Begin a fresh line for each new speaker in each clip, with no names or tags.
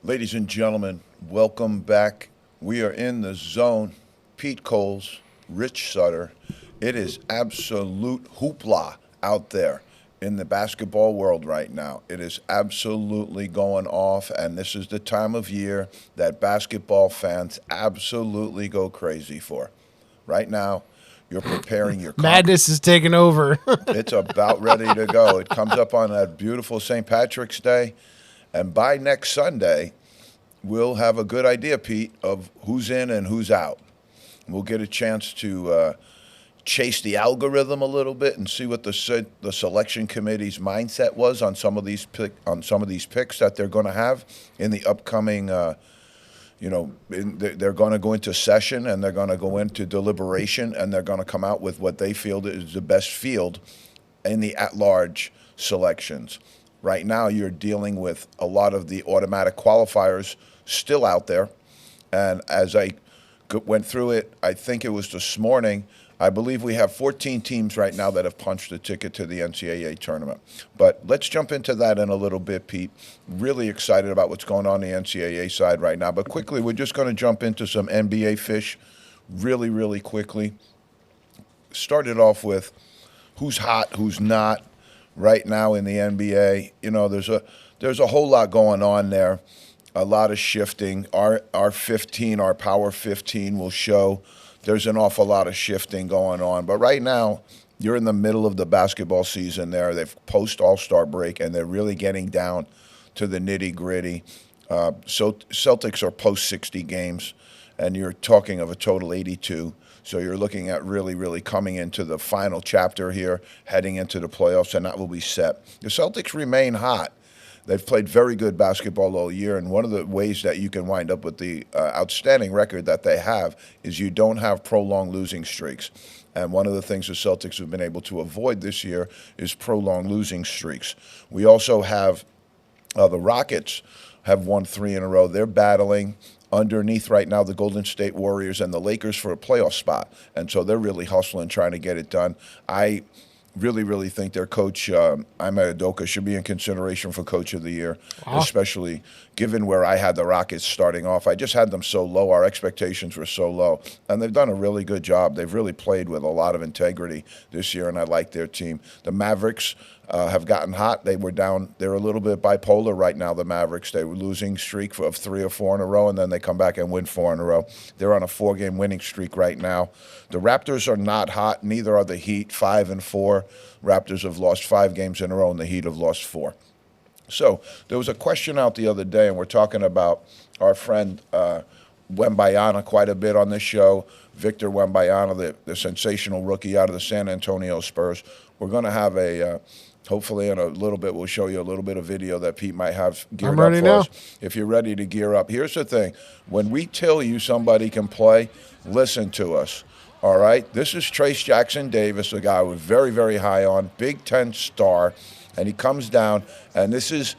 Ladies and gentlemen, welcome back. We are in the zone. Pete Coles, Rich Sutter. It is absolute hoopla out there in the basketball world right now. It is absolutely going off, and this is the time of year that basketball fans absolutely go crazy for. Right now, you're preparing your
Madness is taking over.
It's about ready to go. It comes up on that beautiful St. Patrick's Day. And by next Sunday, we'll have a good idea, Pete, of who's in and who's out. We'll get a chance to chase the algorithm a little bit and see what the selection committee's mindset was on some of these picks that they're going to have in the upcoming. They're going to go into session and they're going to go into deliberation and they're going to come out with what they feel is the best field in the at-large selections. Right now, you're dealing with a lot of the automatic qualifiers still out there. And as I went through it, I think it was this morning, I believe we have 14 teams right now that have punched a ticket to the NCAA tournament. But let's jump into that in a little bit, Pete. Really excited about what's going on the NCAA side right now. But quickly, we're just going to jump into some NBA fish really, really quickly. Started off with who's hot, who's not right now in the NBA. You know, there's a whole lot going on there, a lot of shifting. Our Power 15 will show there's an awful lot of shifting going on. But right now, you're in the middle of the basketball season there. They've post All-Star break, and they're really getting down to the nitty-gritty. So Celtics are post 60 games, and you're talking of a total 82. So you're looking at really, really coming into the final chapter here, heading into the playoffs, and that will be set. The Celtics remain hot. They've played very good basketball all year, and one of the ways that you can wind up with the outstanding record that they have is you don't have prolonged losing streaks. And one of the things the Celtics have been able to avoid this year is prolonged losing streaks. We also have the Rockets have won 3 in a row. They're battling underneath right now the Golden State Warriors and the Lakers for a playoff spot. And so they're really hustling, trying to get it done. I really, really think their coach, Ime Udoka, should be in consideration for Coach of the Year, especially given where I had the Rockets starting off. I just had them so low. Our expectations were so low. And they've done a really good job. They've really played with a lot of integrity this year, and I like their team. The Mavericks have gotten hot. They were down. They're a little bit bipolar right now, the Mavericks. They were losing streak of 3 or 4 in a row, and then they come back and win 4 in a row. They're on a 4-game winning streak right now. The Raptors are not hot. Neither are the Heat, 5 and 4. Raptors have lost 5 games in a row, and the Heat have lost 4. So there was a question out the other day, and we're talking about our friend Wembanyama quite a bit on this show. Victor Wembanyama, the sensational rookie out of the San Antonio Spurs. We're going to have hopefully in a little bit, we'll show you a little bit of video that Pete might have geared up for us. If you're ready to gear up, here's the thing. When we tell you somebody can play, listen to us. All right? This is Trayce Jackson-Davis, a guy we're very, very high on, Big Ten star, and he comes down, and this is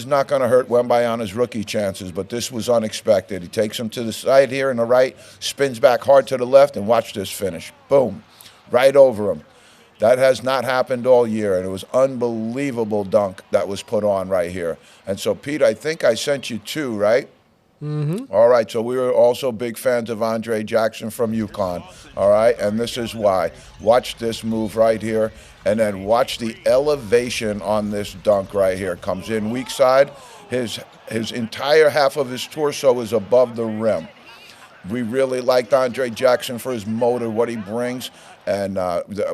not going to hurt Wembanyama's rookie chances, but this was unexpected. He takes him to the side here in the right, spins back hard to the left, and watch this finish. Boom. Right over him. That has not happened all year, and it was unbelievable dunk that was put on right here. And so, Pete, I think I sent you 2, right?
Mm-hmm.
All right, so we were also big fans of Andre Jackson from UConn, all right? And this is why. Watch this move right here, and then watch the elevation on this dunk right here. Comes in weak side. His entire half of his torso is above the rim. We really liked Andre Jackson for his motor, what he brings, and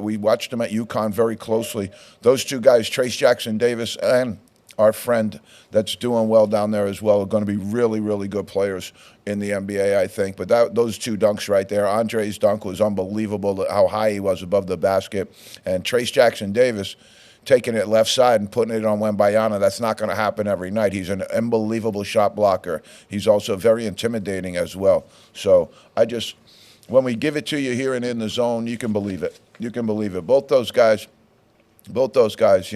we watched him at UConn very closely. Those 2 guys, Trayce Jackson-Davis and our friend that's doing well down there as well, are going to be really, really good players in the NBA, I think. But those 2 dunks right there, Andre's dunk was unbelievable, how high he was above the basket. And Trayce Jackson-Davis taking it left side and putting it on Wembanyama, that's not going to happen every night. He's an unbelievable shot blocker. He's also very intimidating as well. So when we give it to you here and in the zone, you can believe it. You can believe it. Both those guys Both those guys,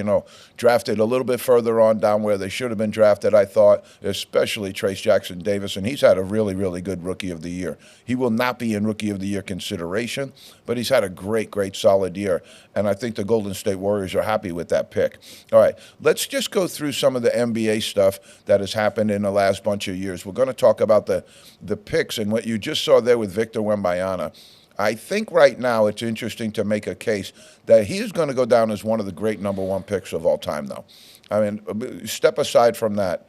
drafted a little bit further on down where they should have been drafted, I thought, especially Trace Jackson Davis. And he's had a really, really good Rookie of the Year. He will not be in Rookie of the Year consideration, but he's had a great, great, solid year. And I think the Golden State Warriors are happy with that pick. All right, let's just go through some of the NBA stuff that has happened in the last bunch of years. We're going to talk about the picks and what you just saw there with Victor Wembanyama. I think right now it's interesting to make a case that he is going to go down as one of the great number one picks of all time, though. I mean, step aside from that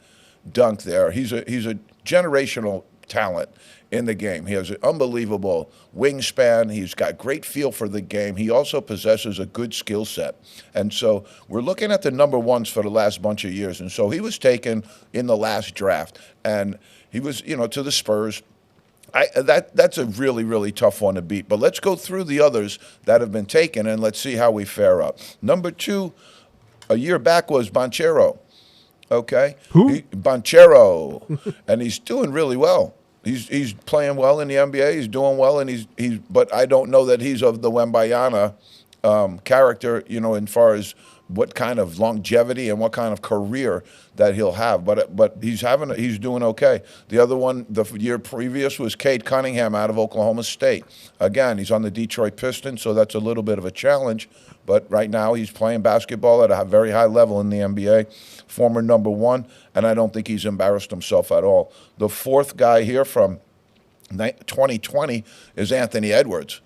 dunk there. He's a generational talent in the game. He has an unbelievable wingspan. He's got great feel for the game. He also possesses a good skill set. And so we're looking at the number ones for the last bunch of years. And so he was taken in the last draft, and he was, to the Spurs. That's a really, really tough one to beat. But let's go through the others that have been taken, and let's see how we fare up. Number 2, a year back, was Banchero. Okay?
Who?
Banchero. And he's doing really well. He's playing well in the NBA. He's doing well, and but I don't know that he's of the Wembanyama character, as far as what kind of longevity and what kind of career that he'll have. But he's doing okay. The other one, the year previous, was Cade Cunningham out of Oklahoma State. Again, he's on the Detroit Pistons, so that's a little bit of a challenge. But right now he's playing basketball at a very high level in the NBA, former number 1, and I don't think he's embarrassed himself at all. The fourth guy here from 2020 is Anthony Edwards.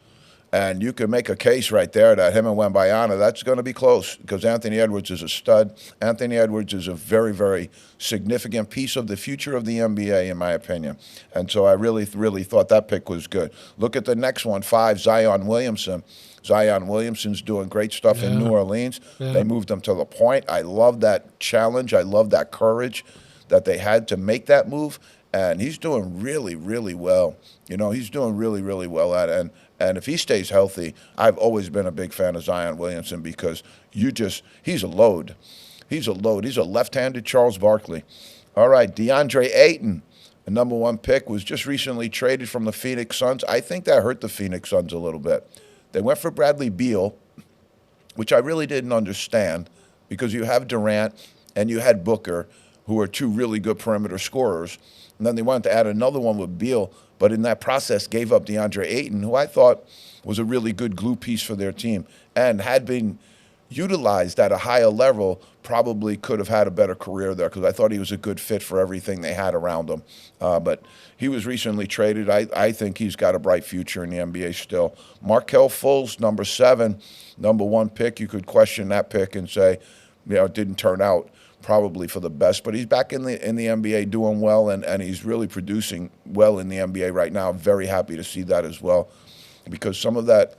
And you can make a case right there that him and Wembanyama, that's going to be close, because Anthony Edwards is a stud. Anthony Edwards is a very, very significant piece of the future of the NBA, in my opinion. And so I really, really thought that pick was good. Look at the next one, 5, Zion Williamson. Zion Williamson's doing great stuff in New Orleans. Yeah. They moved him to the point. I love that challenge. I love that courage that they had to make that move. And he's doing really, really well. He's doing really, really well at it. And if he stays healthy, I've always been a big fan of Zion Williamson, because he's a load. He's a load. He's a left-handed Charles Barkley. All right, DeAndre Ayton, the number 1 pick, was just recently traded from the Phoenix Suns. I think that hurt the Phoenix Suns a little bit. They went for Bradley Beal, which I really didn't understand, because you have Durant and you had Booker, who are 2 really good perimeter scorers. And then they wanted to add another one with Beal, but in that process gave up DeAndre Ayton, who I thought was a really good glue piece for their team and had been utilized at a higher level, probably could have had a better career there, because I thought he was a good fit for everything they had around him. But he was recently traded. I think he's got a bright future in the NBA still. Markelle Fultz, number 7, number 1 pick. You could question that pick and say, it didn't turn out probably for the best, but he's back in the NBA doing well, and he's really producing well in the NBA right now. I'm very happy to see that as well, because some of that,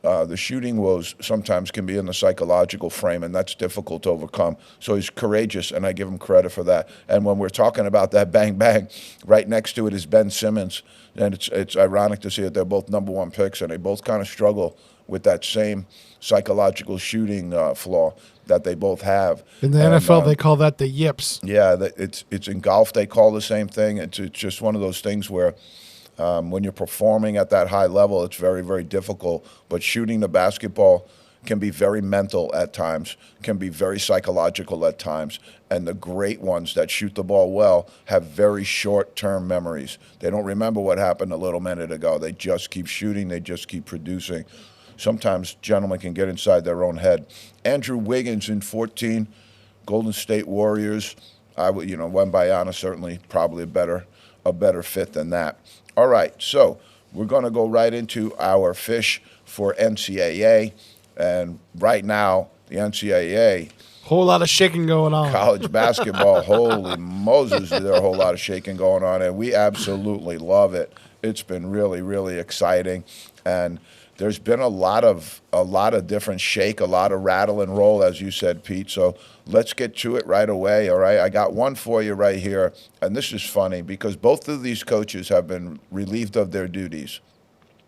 the shooting woes sometimes can be in the psychological frame, and that's difficult to overcome. So he's courageous, and I give him credit for that. And when we're talking about that bang bang, right next to it is Ben Simmons, and it's ironic to see that they're both number 1 picks, and they both kind of struggle with that same psychological shooting flaw that they both have.
In the NFL, they call that the yips.
Yeah, it's in golf, they call the same thing. It's just one of those things where when you're performing at that high level, it's very, very difficult. But shooting the basketball can be very mental at times, can be very psychological at times. And the great ones that shoot the ball well have very short-term memories. They don't remember what happened a little minute ago. They just keep shooting. They just keep producing. Sometimes gentlemen can get inside their own head. Andrew Wiggins in 14, Golden State Warriors. Wembanyama certainly probably a better fit than that. All right, so we're going to go right into our fish for NCAA. And right now, the NCAA,
whole lot of shaking going on.
College basketball, holy Moses, there's a whole lot of shaking going on, and we absolutely love it. It's been really, really exciting, and there's been a lot of different shake, a lot of rattle and roll, as you said, Pete. So let's get to it right away, all right? I got one for you right here, and this is funny because both of these coaches have been relieved of their duties,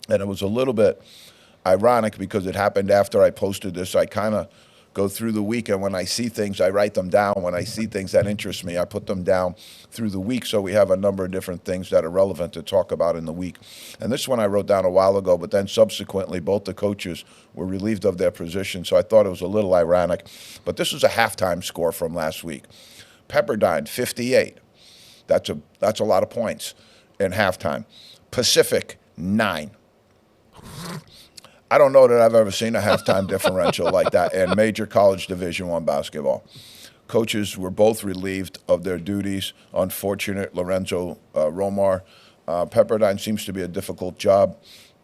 and it was a little bit ironic because it happened after I posted this. I kind of go through the week, and when I see things, I write them down. When I see things that interest me, I put them down through the week, so we have a number of different things that are relevant to talk about in the week. And this one I wrote down a while ago, but then subsequently both the coaches were relieved of their position, so I thought it was a little ironic. But this was a halftime score from last week. Pepperdine, 58. That's a lot of points in halftime. Pacific, 9. I don't know that I've ever seen a halftime differential like that in major college Division I basketball. Coaches were both relieved of their duties. Unfortunate, Lorenzo Romar. Pepperdine seems to be a difficult job.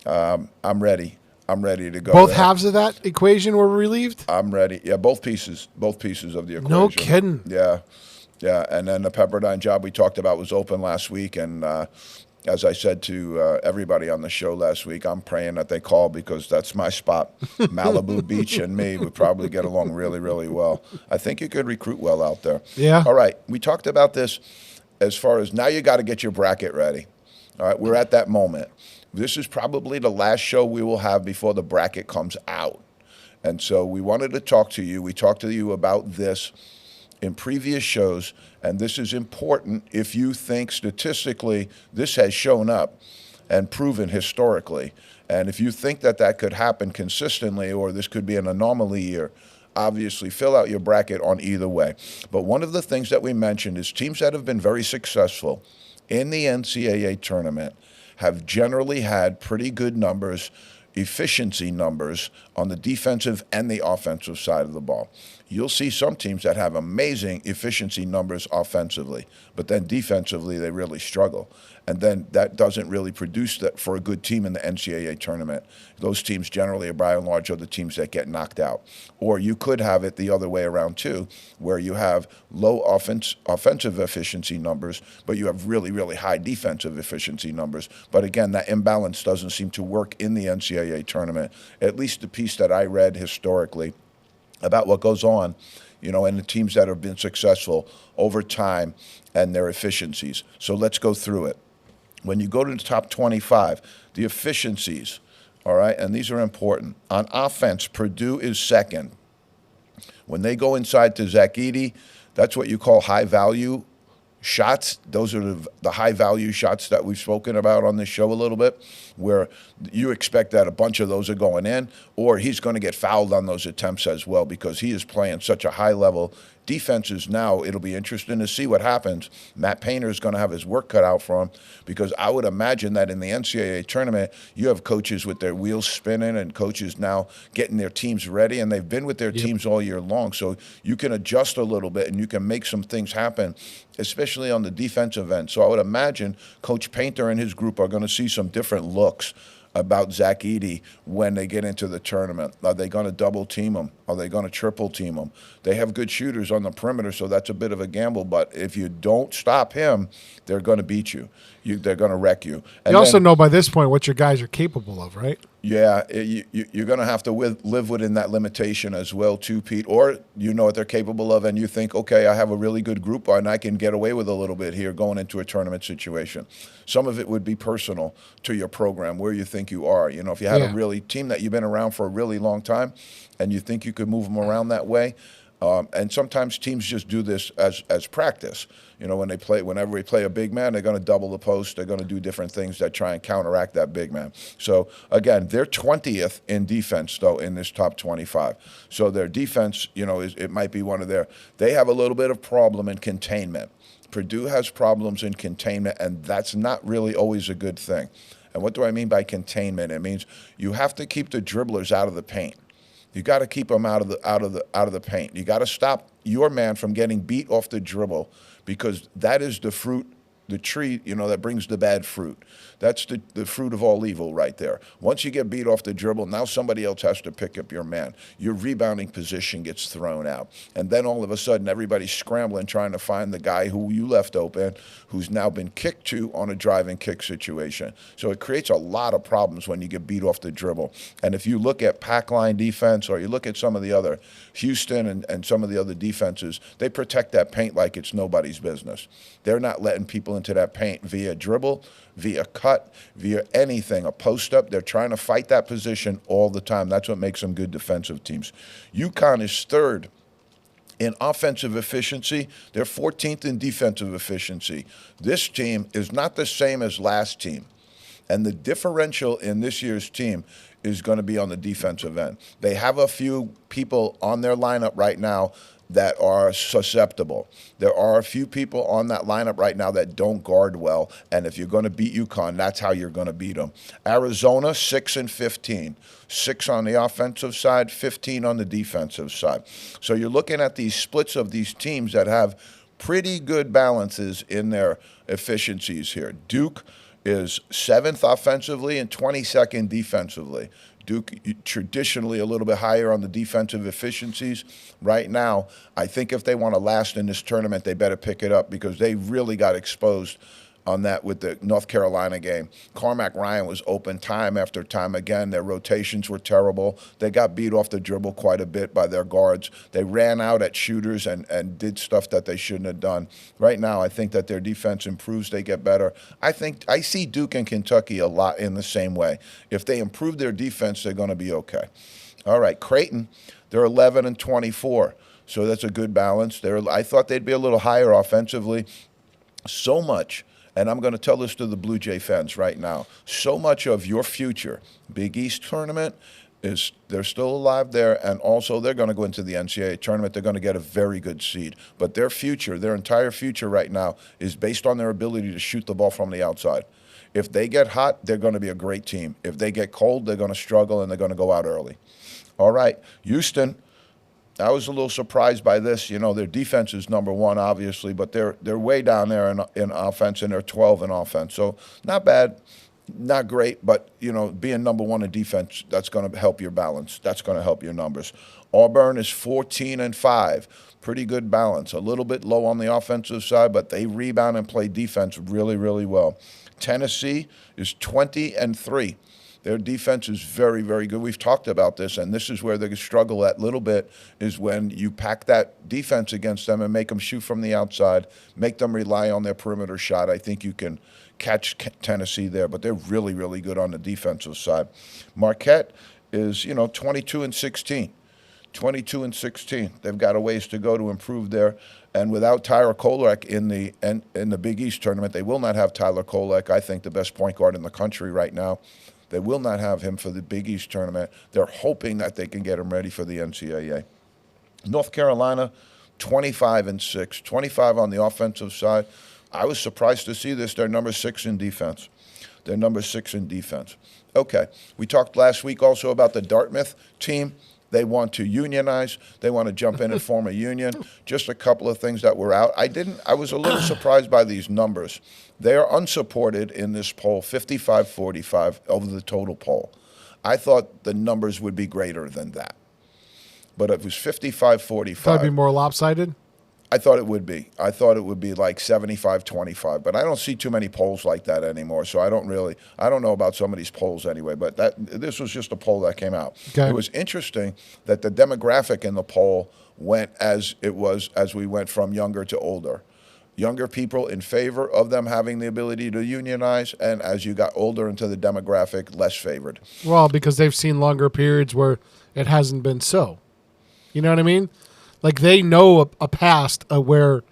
I'm ready. I'm ready to go.
Both
there.
halves of that equation were relieved?
I'm ready. Yeah, both pieces of the equation.
No kidding.
Yeah. And then the Pepperdine job we talked about was open last week, and as I said to everybody on the show last week, I'm praying that they call because that's my spot. Malibu Beach and me would probably get along really, really well. I think you could recruit well out there.
Yeah.
All right. We talked about this as far as now you got to get your bracket ready. All right. We're at that moment. This is probably the last show we will have before the bracket comes out. And so we wanted to talk to you. We talked to you about this in previous shows, and this is important if you think statistically this has shown up and proven historically. And if you think that that could happen consistently or this could be an anomaly year, obviously fill out your bracket on either way. But one of the things that we mentioned is teams that have been very successful in the NCAA tournament have generally had pretty good numbers, efficiency numbers on the defensive and the offensive side of the ball. You'll see some teams that have amazing efficiency numbers offensively, but then defensively they really struggle. And then that doesn't really produce that for a good team in the NCAA tournament. Those teams generally, by and large, are the teams that get knocked out. Or you could have it the other way around too, where you have low offensive efficiency numbers, but you have really, really high defensive efficiency numbers. But again, that imbalance doesn't seem to work in the NCAA tournament, at least the piece that I read historically about what goes on, in the teams that have been successful over time and their efficiencies. So let's go through it. When you go to the top 25, the efficiencies, all right, and these are important. On offense, Purdue is second. When they go inside to Zach Edey, that's what you call high-value shots. Those are the high-value shots that we've spoken about on this show a little bit, where you expect that a bunch of those are going in, or he's going to get fouled on those attempts as well because he is playing such a high level. Defenses now, it'll be interesting to see what happens. Matt Painter is going to have his work cut out for him because I would imagine that in the NCAA tournament, you have coaches with their wheels spinning and coaches now getting their teams ready, and they've been with their teams all year long. So you can adjust a little bit and you can make some things happen, especially on the defensive end. So I would imagine Coach Painter and his group are going to see some different looks about Zach Edey when they get into the tournament. Are they going to double team him? Are they going to triple team him? They have good shooters on the perimeter, so that's a bit of a gamble. But if you don't stop him, they're going to beat you. They're going to wreck you. And
you also know by this point what your guys are capable of, right?
Yeah, you're going to have to live within that limitation as well, too, Pete. Or you know what they're capable of, and you think, okay, I have a really good group, and I can get away with a little bit here going into a tournament situation. Some of it would be personal to your program, where you think you are. If you had a really team that you've been around for a really long time, and you think you could move them around that way. And sometimes teams just do this as practice. Whenever we play a big man, they're going to double the post. They're going to do different things that try and counteract that big man. So, again, they're 20th in defense, though, in this top 25. So their defense, it might be one of they have a little bit of problem in containment. Purdue has problems in containment, and that's not really always a good thing. And what do I mean by containment? It means you have to keep the dribblers out of the paint. You got to keep them out of the paint. You got to stop your man from getting beat off the dribble because that is the fruit, the tree, that brings the bad fruit. That's the fruit of all evil right there. Once you get beat off the dribble, now somebody else has to pick up your man. Your rebounding position gets thrown out. And then all of a sudden, everybody's scrambling trying to find the guy who you left open, who's now been kicked to on a drive and kick situation. So it creates a lot of problems when you get beat off the dribble. And if you look at pack line defense or you look at some of the other, Houston and some of the other defenses, they protect that paint like it's nobody's business. They're not letting people into that paint via dribble, via cut, via anything, a post-up. They're trying to fight that position all the time. That's what makes them good defensive teams. UConn is third in offensive efficiency. They're 14th in defensive efficiency. This team is not the same as last team. And the differential in this year's team is going to be on the defensive end. They have a few people on their lineup right now that are susceptible. There are a few people on that lineup right now that don't guard well, and if you're going to beat UConn, that's how you're going to beat them. Arizona, 6 and 15. 6 on the offensive side, 15 on the defensive side. So you're looking at these splits of these teams that have pretty good balances in their efficiencies here. Duke is 7th offensively and 22nd defensively. Duke traditionally a little bit higher on the defensive efficiencies. Right now, I think if they want to last in this tournament, they better pick it up because they really got exposed on that with the North Carolina game. Cormac Ryan was open time after time again. Their rotations were terrible. They got beat off the dribble quite a bit by their guards. They ran out at shooters and did stuff that they shouldn't have done. Right now, I think that their defense improves. They get better. I see Duke and Kentucky a lot in the same way. If they improve their defense, they're going to be okay. All right, Creighton, they're 11 and 24. So that's a good balance. I thought they'd be a little higher offensively. So much. And I'm going to tell this to the Blue Jay fans right now. So much of your future, Big East tournament, they're still alive there, and also they're going to go into the NCAA tournament. They're going to get a very good seed. But their future, their entire future right now, is based on their ability to shoot the ball from the outside. If they get hot, they're going to be a great team. If they get cold, they're going to struggle, and they're going to go out early. All right, Houston. I was a little surprised by this. You know, their defense is number one, obviously, but they're way down there in offense, and they're 12 in offense. So not bad, not great, but, you know, being number one in defense, that's going to help your balance. That's going to help your numbers. Auburn is 14 and 5. Pretty good balance. A little bit low on the offensive side, but they rebound and play defense really, really well. Tennessee is 20 and 3. Their defense is very, very good. We've talked about this, and this is where they struggle at a little bit, is when you pack that defense against them and make them shoot from the outside, make them rely on their perimeter shot. I think you can catch Tennessee there, but they're really, really good on the defensive side. Marquette is, 22 and 16. 22 and 16. They've got a ways to go to improve there. And without Tyler Kolek in the Big East tournament, they will not have Tyler Kolek, I think the best point guard in the country right now. They will not have him for the Big East tournament. They're hoping that they can get him ready for the NCAA. North Carolina, 25 and 6. 25 on the offensive side. I was surprised to see this. They're number 6 in defense. They're number 6 in defense. Okay. We talked last week also about the Dartmouth team. They want to unionize. They want to jump in and form a union. Just a couple of things that were out. I was a little surprised by these numbers. They are unsupported in this poll, 55-45 over the total poll. I thought the numbers would be greater than that. But it was 55-45.
Thought it'd be more lopsided?
I thought it would be. I thought it would be like 75-25, but I don't see too many polls like that anymore. So I don't know about some of these polls anyway, but this was just a poll that came out.
Okay.
It was interesting that the demographic in the poll went as we went from younger to older. Younger people in favor of them having the ability to unionize, and as you got older into the demographic, less favored.
Well, because they've seen longer periods where it hasn't been so. You know what I mean? Like they know a past where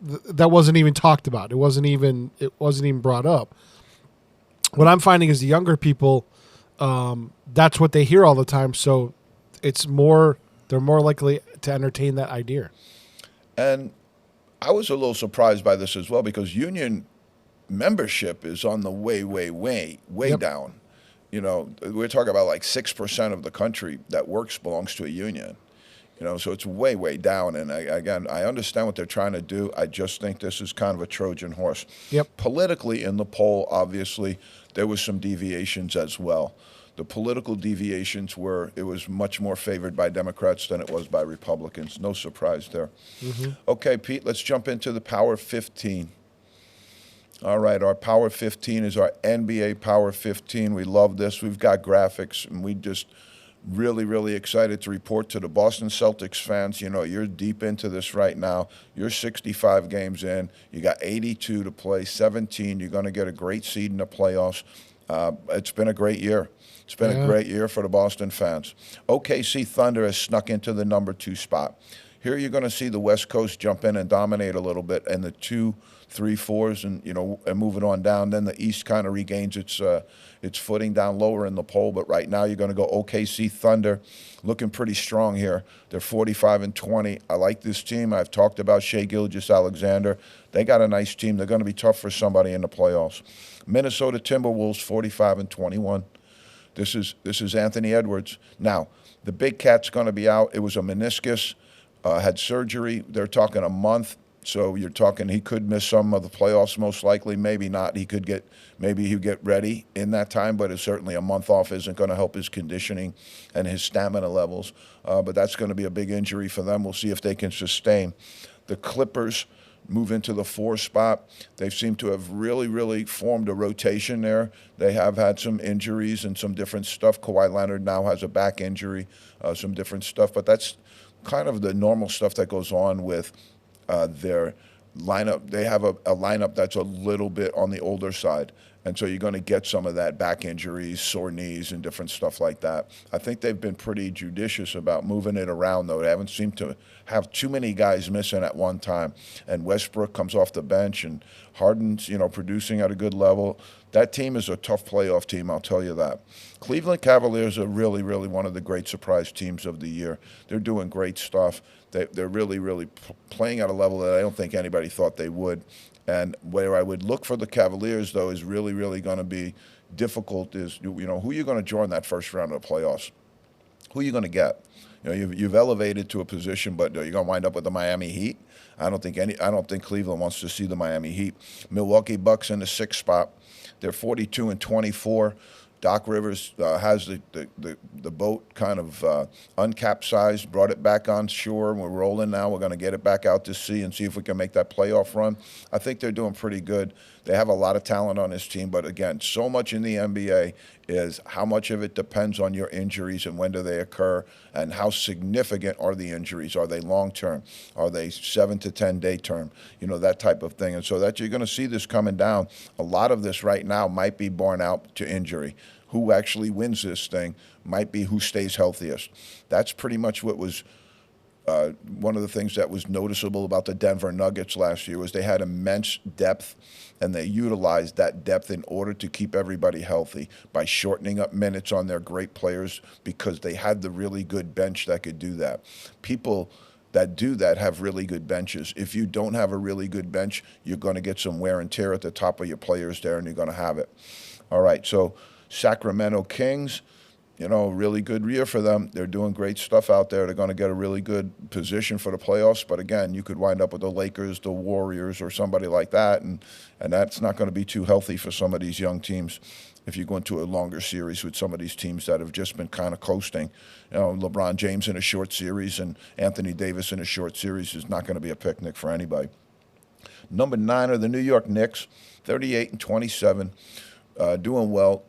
that wasn't even talked about. It wasn't even brought up. What I'm finding is the younger people, that's what they hear all the time. So they're more likely to entertain that idea. And
I was a little surprised by this as well because union membership is on the way
Yep.
down. You know, we're talking about like 6% of the country that works belongs to a union. You know, so it's way down. And I understand what they're trying to do. I just think this is kind of a Trojan horse.
Yep.
Politically, in the poll, obviously, there was some deviations as well. The political deviations it was much more favored by Democrats than it was by Republicans. No surprise there. Mm-hmm. Okay, Pete, let's jump into the Power 15. All right, our Power 15 is our NBA Power 15. We love this. We've got graphics, and we just Really, really excited to report to the Boston Celtics fans. You know, you're deep into this right now. You're 65 games in. You got 82 to play, 17. You're going to get a great seed in the playoffs. It's been a great year. It's been a
Yeah.
great year for the Boston fans. OKC Thunder has snuck into the number 2 spot. Here you're going to see the West Coast jump in and dominate a little bit, and the 2, 3, 4s, and and moving on down. Then the East kind of regains its footing down lower in the poll. But right now you're going to go OKC Thunder, looking pretty strong here. They're 45-20. I like this team. I've talked about Shea Gilgeous-Alexander. They got a nice team. They're going to be tough for somebody in the playoffs. Minnesota Timberwolves 45-21. This is Anthony Edwards. Now, the big cat's going to be out. It was a meniscus, had surgery. They're talking a month. So you're talking he could miss some of the playoffs most likely. Maybe not. Maybe he'll get ready in that time, but it's certainly a month off isn't going to help his conditioning and his stamina levels. But that's going to be a big injury for them. We'll see if they can sustain. The Clippers move into the 4 spot. They seem to have really, really formed a rotation there. They have had some injuries and some different stuff. Kawhi Leonard now has a back injury, some different stuff. But that's kind of the normal stuff that goes on with their lineup. They have a lineup that's a little bit on the older side. And so you're going to get some of that back injuries, sore knees, and different stuff like that. I think they've been pretty judicious about moving it around, though. They haven't seemed to have too many guys missing at one time. And Westbrook comes off the bench, and Harden's, producing at a good level. That team is a tough playoff team, I'll tell you that. Cleveland Cavaliers are really, really one of the great surprise teams of the year. They're doing great stuff. They're really, really playing at a level that I don't think anybody thought they would. And where I would look for the Cavaliers, though, is really, really going to be difficult is, who you're going to draw in that first round of the playoffs. Who are you going to get? You've elevated to a position, but you're going to wind up with the Miami Heat. I don't think Cleveland wants to see the Miami Heat. Milwaukee Bucks in the 6th spot. They're 42-24. Doc Rivers has the boat kind of uncapsized, brought it back on shore, and we're rolling now. We're going to get it back out to sea and see if we can make that playoff run. I think they're doing pretty good. They have a lot of talent on this team, but again, so much in the NBA is how much of it depends on your injuries and when do they occur and how significant are the injuries. Are they long-term? Are they 7 to 10 day term? That type of thing. And so that you're going to see this coming down. A lot of this right now might be borne out to injury. Who actually wins this thing might be who stays healthiest. That's pretty much what was one of the things that was noticeable about the Denver Nuggets last year was they had immense depth, and they utilized that depth in order to keep everybody healthy by shortening up minutes on their great players because they had the really good bench that could do that. People that do that have really good benches. If you don't have a really good bench, you're going to get some wear and tear at the top of your players there, and you're going to have it. All right, so Sacramento Kings, really good year for them. They're doing great stuff out there. They're going to get a really good position for the playoffs. But again, you could wind up with the Lakers, the Warriors, or somebody like that, and that's not going to be too healthy for some of these young teams if you go into a longer series with some of these teams that have just been kind of coasting. LeBron James in a short series and Anthony Davis in a short series is not going to be a picnic for anybody. Number 9 are the New York Knicks, 38-27, doing well.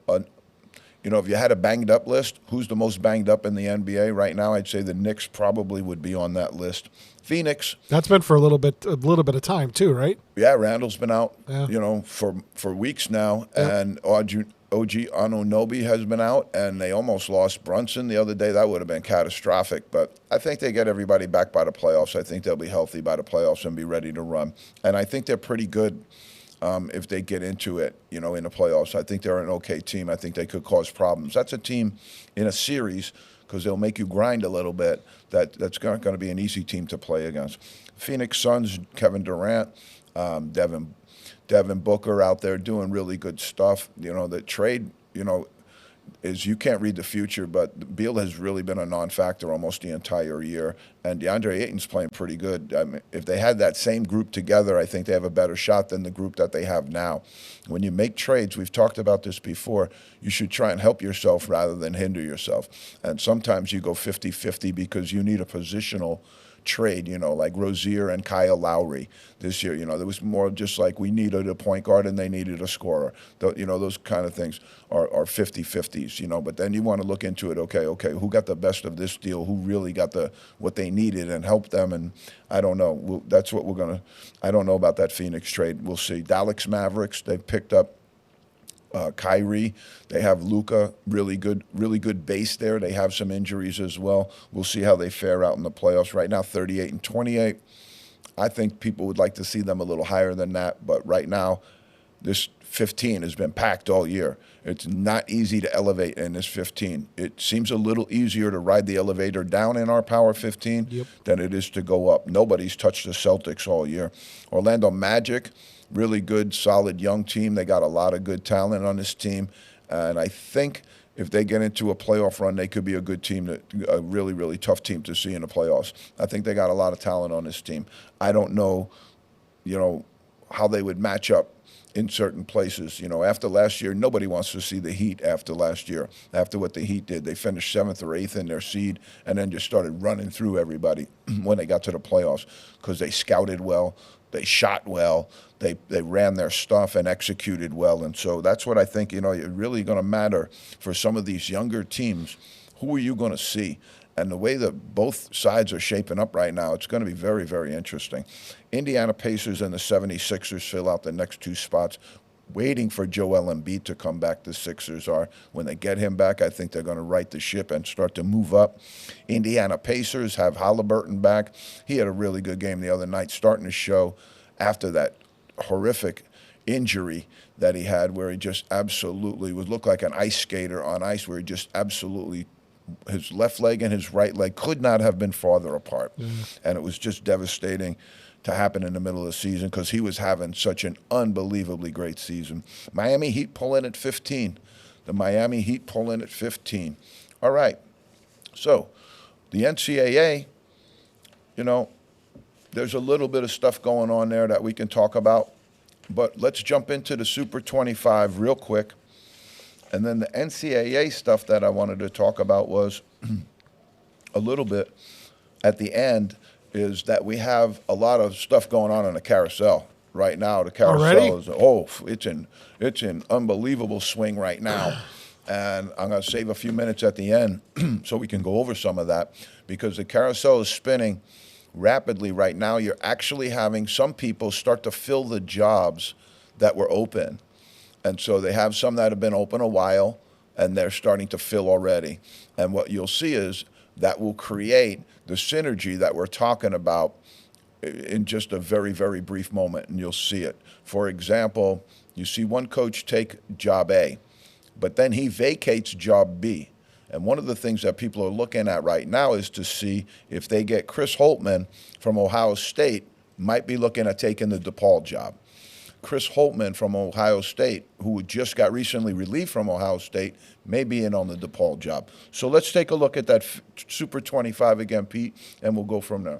If you had a banged up list, who's the most banged up in the NBA right now? I'd say the Knicks probably would be on that list. Phoenix.
That's been for a little bit of time too, right?
Yeah, Randall's been out,
Yeah.
for weeks now,
Yeah.
and OG Anunoby has been out, and they almost lost Brunson the other day. That would have been catastrophic, but I think they get everybody back by the playoffs. I think they'll be healthy by the playoffs and be ready to run, and I think they're pretty good. If they get into it, in the playoffs. I think they're an okay team. I think they could cause problems. That's a team in a series because they'll make you grind a little bit. That's not going to be an easy team to play against. Phoenix Suns, Kevin Durant, Devin Booker out there doing really good stuff. The trade, is you can't read the future, but Beal has really been a non-factor almost the entire year, and DeAndre Ayton's playing pretty good. I mean, if they had that same group together, I think they have a better shot than the group that they have now. When you make trades, we've talked about this before, you should try and help yourself rather than hinder yourself. And sometimes you go 50-50 because you need a positional trade, like Rozier and Kyle Lowry this year. There was more just like we needed a point guard and they needed a scorer. Those kind of things are 50-50s, but then you want to look into it. Okay, who got the best of this deal? Who really got what they needed and helped them? And I don't know. That's what we're going to – I don't know about that Phoenix trade. We'll see. Dallas Mavericks, they've picked up Kyrie. They have Luka, really good base there. They have some injuries as well. We'll see how they fare out in the playoffs. Right now, 38-28. I think people would like to see them a little higher than that, but right now, this 15 has been packed all year. It's not easy to elevate in this 15. It seems a little easier to ride the elevator down in our Power 15 than it is to go up. Nobody's touched the Celtics all year. Orlando Magic, really good, solid young team. They got a lot of good talent on this team, and I think if they get into a playoff run, they could be a good team, a really, really tough team to see in the playoffs. I think they got a lot of talent on this team. I don't know, how they would match up in certain places. After last year, nobody wants to see the Heat after last year, after what the Heat did. They finished 7th or 8th in their seed and then just started running through everybody when they got to the playoffs because they scouted well, they shot well, they ran their stuff and executed well. And so that's what I think, it's really going to matter for some of these younger teams. Who are you going to see? And the way that both sides are shaping up right now, it's going to be very, very interesting. Indiana Pacers and the 76ers fill out the next two spots. Waiting for Joel Embiid to come back, the Sixers are. When they get him back, I think they're going to right the ship and start to move up. Indiana Pacers have Halliburton back. He had a really good game the other night, starting to show after that horrific injury that he had where he just absolutely looked like an ice skater on ice, where he just absolutely – his left leg and his right leg could not have been farther apart. And it was just devastating to happen in the middle of the season because he was having such an unbelievably great season. Miami Heat pull in at 15. The Miami Heat pull in at 15. All right. So the NCAA, there's a little bit of stuff going on there that we can talk about. But let's jump into the Super 25 real quick. And then the NCAA stuff that I wanted to talk about was a little bit at the end is that we have a lot of stuff going on in the carousel right now. The carousel it's in unbelievable swing right now. And I'm going to save a few minutes at the end so we can go over some of that because the carousel is spinning rapidly right now. You're actually having some people start to fill the jobs that were open. And so they have some that have been open a while, and they're starting to fill already. And what you'll see is that will create the synergy that we're talking about in just a very, very brief moment, and you'll see it. For example, you see one coach take job A, but then he vacates job B. And one of the things that people are looking at right now is to see if they get Chris Holtmann from Ohio State, might be looking at taking the DePaul job. Chris Holtmann from Ohio State, who just got recently relieved from Ohio State, may be in on the DePaul job. So let's take a look at that Super 25 again, Pete, and we'll go from there.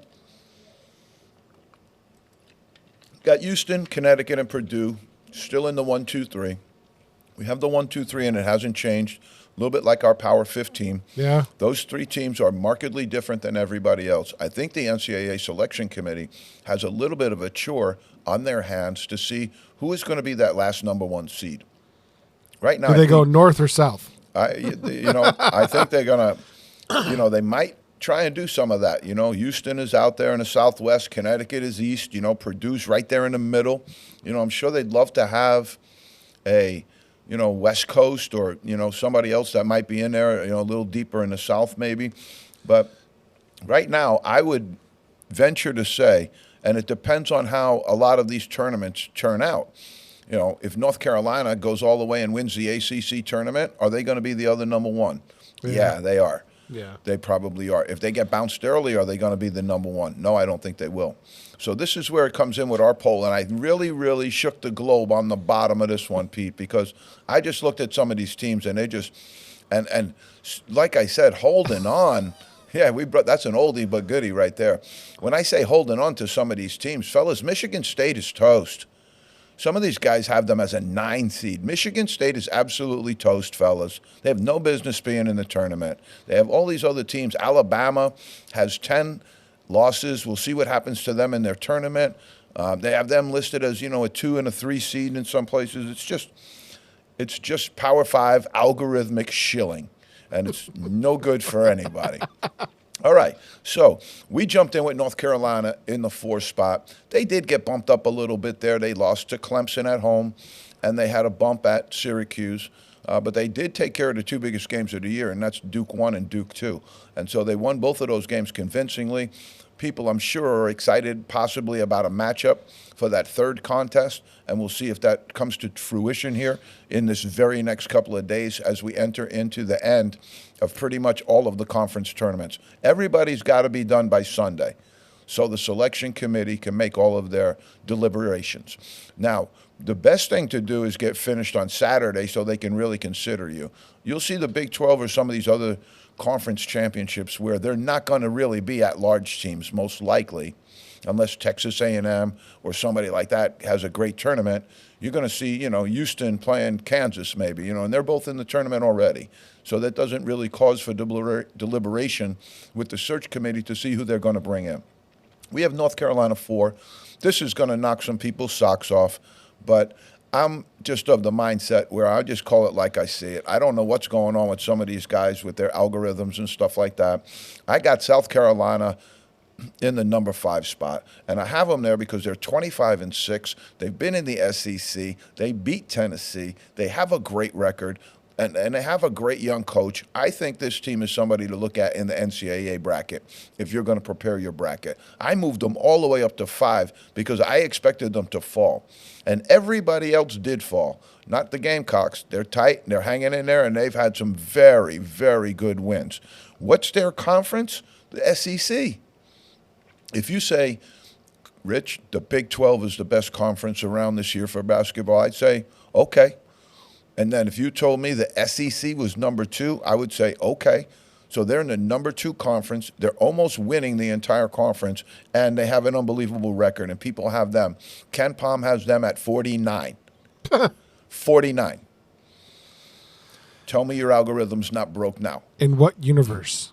Got Houston, Connecticut, and Purdue still in the 1, 2, 3. We have the 1, 2, 3, and it hasn't changed. A little bit like our Power 15.
Yeah.
Those three teams are markedly different than everybody else. I think the NCAA selection committee has a little bit of a chore on their hands to see who is going to be that last number 1 seed. Right now,
do they go north or south?
I think they're going to, they might try and do some of that. Houston is out there in the southwest. Connecticut is east. Purdue's right there in the middle. I'm sure they'd love to have a West Coast or, somebody else that might be in there, a little deeper in the South maybe. But right now, I would venture to say, and it depends on how a lot of these tournaments turn out. If North Carolina goes all the way and wins the ACC tournament, are they going to be the other number 1? Yeah, they are.
Yeah.
They probably are. If they get bounced early, are they going to be the number 1? No, I don't think they will. So this is where it comes in with our poll, and I really, really shook the globe on the bottom of this one, Pete, because I just looked at some of these teams, and they just, and like I said, holding on. Yeah, that's an oldie but goodie right there. When I say holding on to some of these teams, fellas, Michigan State is toast. Some of these guys have them as a 9 seed. Michigan State is absolutely toast, fellas. They have no business being in the tournament. They have all these other teams. Alabama has 10 losses. We'll see what happens to them in their tournament. They have them listed as, a 2 and a 3 seed in some places. It's just Power 5 algorithmic shilling, and it's no good for anybody. All right, so we jumped in with North Carolina in the 4 spot. They did get bumped up a little bit there. They lost to Clemson at home, and they had a bump at Syracuse. But they did take care of the 2 biggest games of the year, and that's Duke 1 and Duke 2. And so they won both of those games convincingly. People, I'm sure, are excited possibly about a matchup for that 3rd contest, and we'll see if that comes to fruition here in this very next couple of days as we enter into the end of pretty much all of the conference tournaments. Everybody's got to be done by Sunday, so the selection committee can make all of their deliberations. Now, the best thing to do is get finished on Saturday so they can really consider you. You'll see the Big 12 or some of these other conference championships where they're not going to really be at-large teams, most likely, unless Texas A&M or somebody like that has a great tournament. You're going to see, Houston playing Kansas maybe, and they're both in the tournament already. So that doesn't really cause for deliberation with the search committee to see who they're going to bring in. We have North Carolina 4. This is going to knock some people's socks off, but I'm just of the mindset where I just call it like I see it. I don't know what's going on with some of these guys with their algorithms and stuff like that. I got South Carolina in the number 5 spot, and I have them there because they're 25-6. They've been in the SEC. They beat Tennessee. They have a great record. And they have a great young coach. I think this team is somebody to look at in the NCAA bracket if you're going to prepare your bracket. I moved them all the way up to 5 because I expected them to fall. And everybody else did fall. Not the Gamecocks. They're tight, they're hanging in there, and they've had some very, very good wins. What's their conference? The SEC. If you say, Rich, the Big 12 is the best conference around this year for basketball, I'd say, okay. And then if you told me the SEC was number 2, I would say, okay. So they're in the number 2 conference. They're almost winning the entire conference, and they have an unbelievable record, and people have them. Ken Palm has them at 49. 49. Tell me your algorithm's not broke now.
In what universe?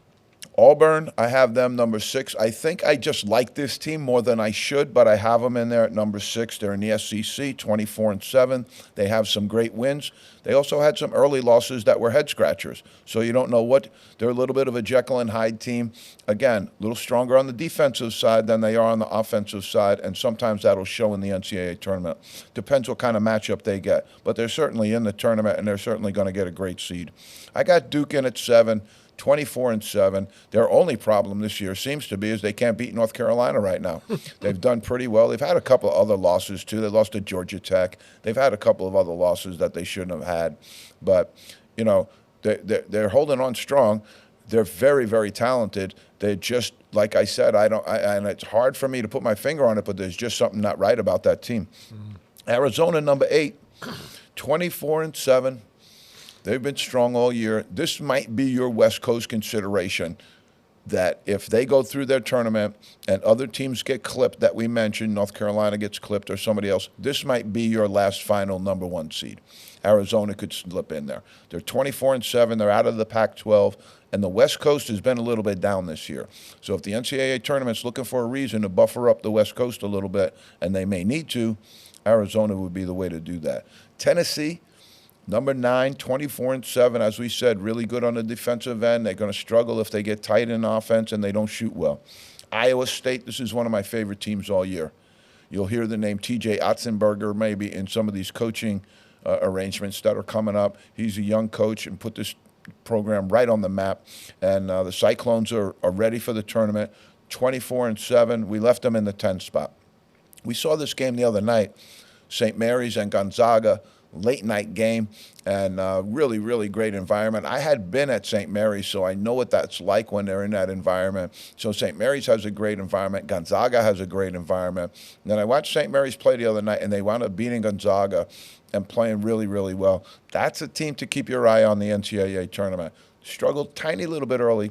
Auburn, I have them number 6. I think I just like this team more than I should, but I have them in there at number 6. They're in the SEC, 24-7. They have some great wins. They also had some early losses that were head scratchers. So you don't know what. They're a little bit of a Jekyll and Hyde team. Again, a little stronger on the defensive side than they are on the offensive side, and sometimes that'll show in the NCAA tournament. Depends what kind of matchup they get. But they're certainly in the tournament, and they're certainly going to get a great seed. I got Duke in at 7. 24-7. Their only problem this year seems to be is they can't beat North Carolina right now. They've done pretty well. They've had a couple of other losses too. They lost to Georgia Tech. They've had a couple of other losses that they shouldn't have had. But they're holding on strong. They're very, very talented. They're just, like I said, and it's hard for me to put my finger on it, but there's just something not right about that team. Arizona, number 8, 24-7. They've been strong all year. This might be your West Coast consideration that if they go through their tournament and other teams get clipped that we mentioned, North Carolina gets clipped or somebody else, this might be your last final number 1 seed. Arizona could slip in there. They're 24-7. They're out of the Pac-12. And the West Coast has been a little bit down this year. So if the NCAA tournament's looking for a reason to buffer up the West Coast a little bit, and they may need to, Arizona would be the way to do that. Tennessee, number 9, 24-7, as we said, really good on the defensive end. They're going to struggle if they get tight in offense and they don't shoot well. Iowa State, this is one of my favorite teams all year. You'll hear the name T.J. Otzenberger maybe in some of these coaching arrangements that are coming up. He's a young coach and put this program right on the map. And the Cyclones are ready for the tournament, 24-7. We left them in the 10 spot. We saw this game the other night, St. Mary's and Gonzaga, late night game, and really, really great environment. I had been at St. Mary's, so I know what that's like when they're in that environment. So St. Mary's has a great environment. Gonzaga has a great environment. And then I watched St. Mary's play the other night, and they wound up beating Gonzaga and playing really, really well. That's a team to keep your eye on the NCAA tournament. Struggled tiny little bit early,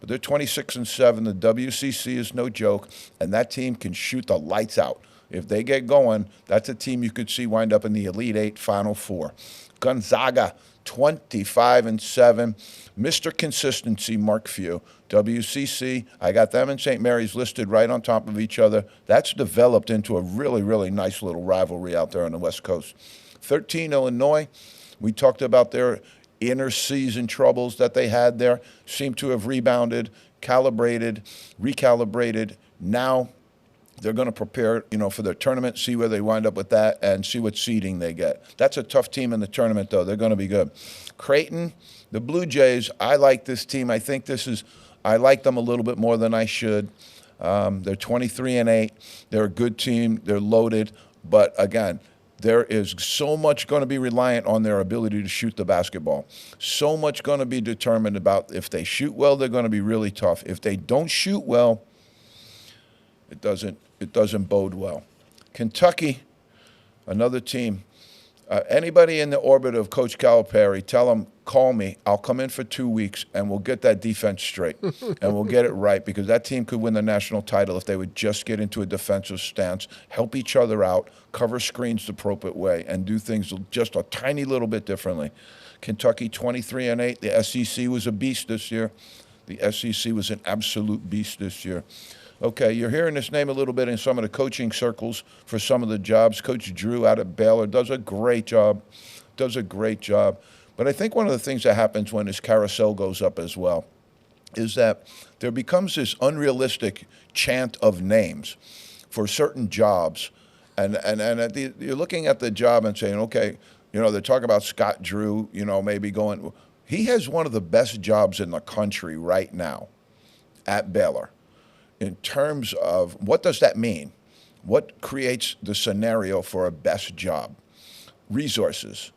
but they're 26-7. The WCC is no joke, and that team can shoot the lights out. If they get going, that's a team you could see wind up in the Elite 8, Final 4. Gonzaga, 25-7. Mr. Consistency, Mark Few. WCC, I got them and St. Mary's listed right on top of each other. That's developed into a really, really nice little rivalry out there on the West Coast. 13, Illinois. We talked about their inner season troubles that they had there. Seem to have rebounded, recalibrated. Now they're going to prepare, for their tournament, see where they wind up with that, and see what seeding they get. That's a tough team in the tournament, though. They're going to be good. Creighton, the Blue Jays, I like this team. I think I like them a little bit more than I should. They're 23-8. They're a good team. They're loaded. But, again, there is so much going to be reliant on their ability to shoot the basketball. So much going to be determined about if they shoot well, they're going to be really tough. If they don't shoot well, it doesn't bode well. Kentucky, another team. Anybody in the orbit of Coach Calipari, tell him, call me. I'll come in for 2 weeks, and we'll get that defense straight, and we'll get it right, because that team could win the national title if they would just get into a defensive stance, help each other out, cover screens the appropriate way, and do things just a tiny little bit differently. Kentucky 23-8. The SEC was a beast this year. The SEC was an absolute beast this year. Okay, you're hearing this name a little bit in some of the coaching circles for some of the jobs. Coach Drew out at Baylor does a great job. But I think one of the things that happens when this carousel goes up as well is that there becomes this unrealistic chant of names for certain jobs. And you're looking at the job and saying, okay, they're talking about Scott Drew, maybe going. He has one of the best jobs in the country right now at Baylor. In terms of what does that mean? What creates the scenario for a best job? Resources.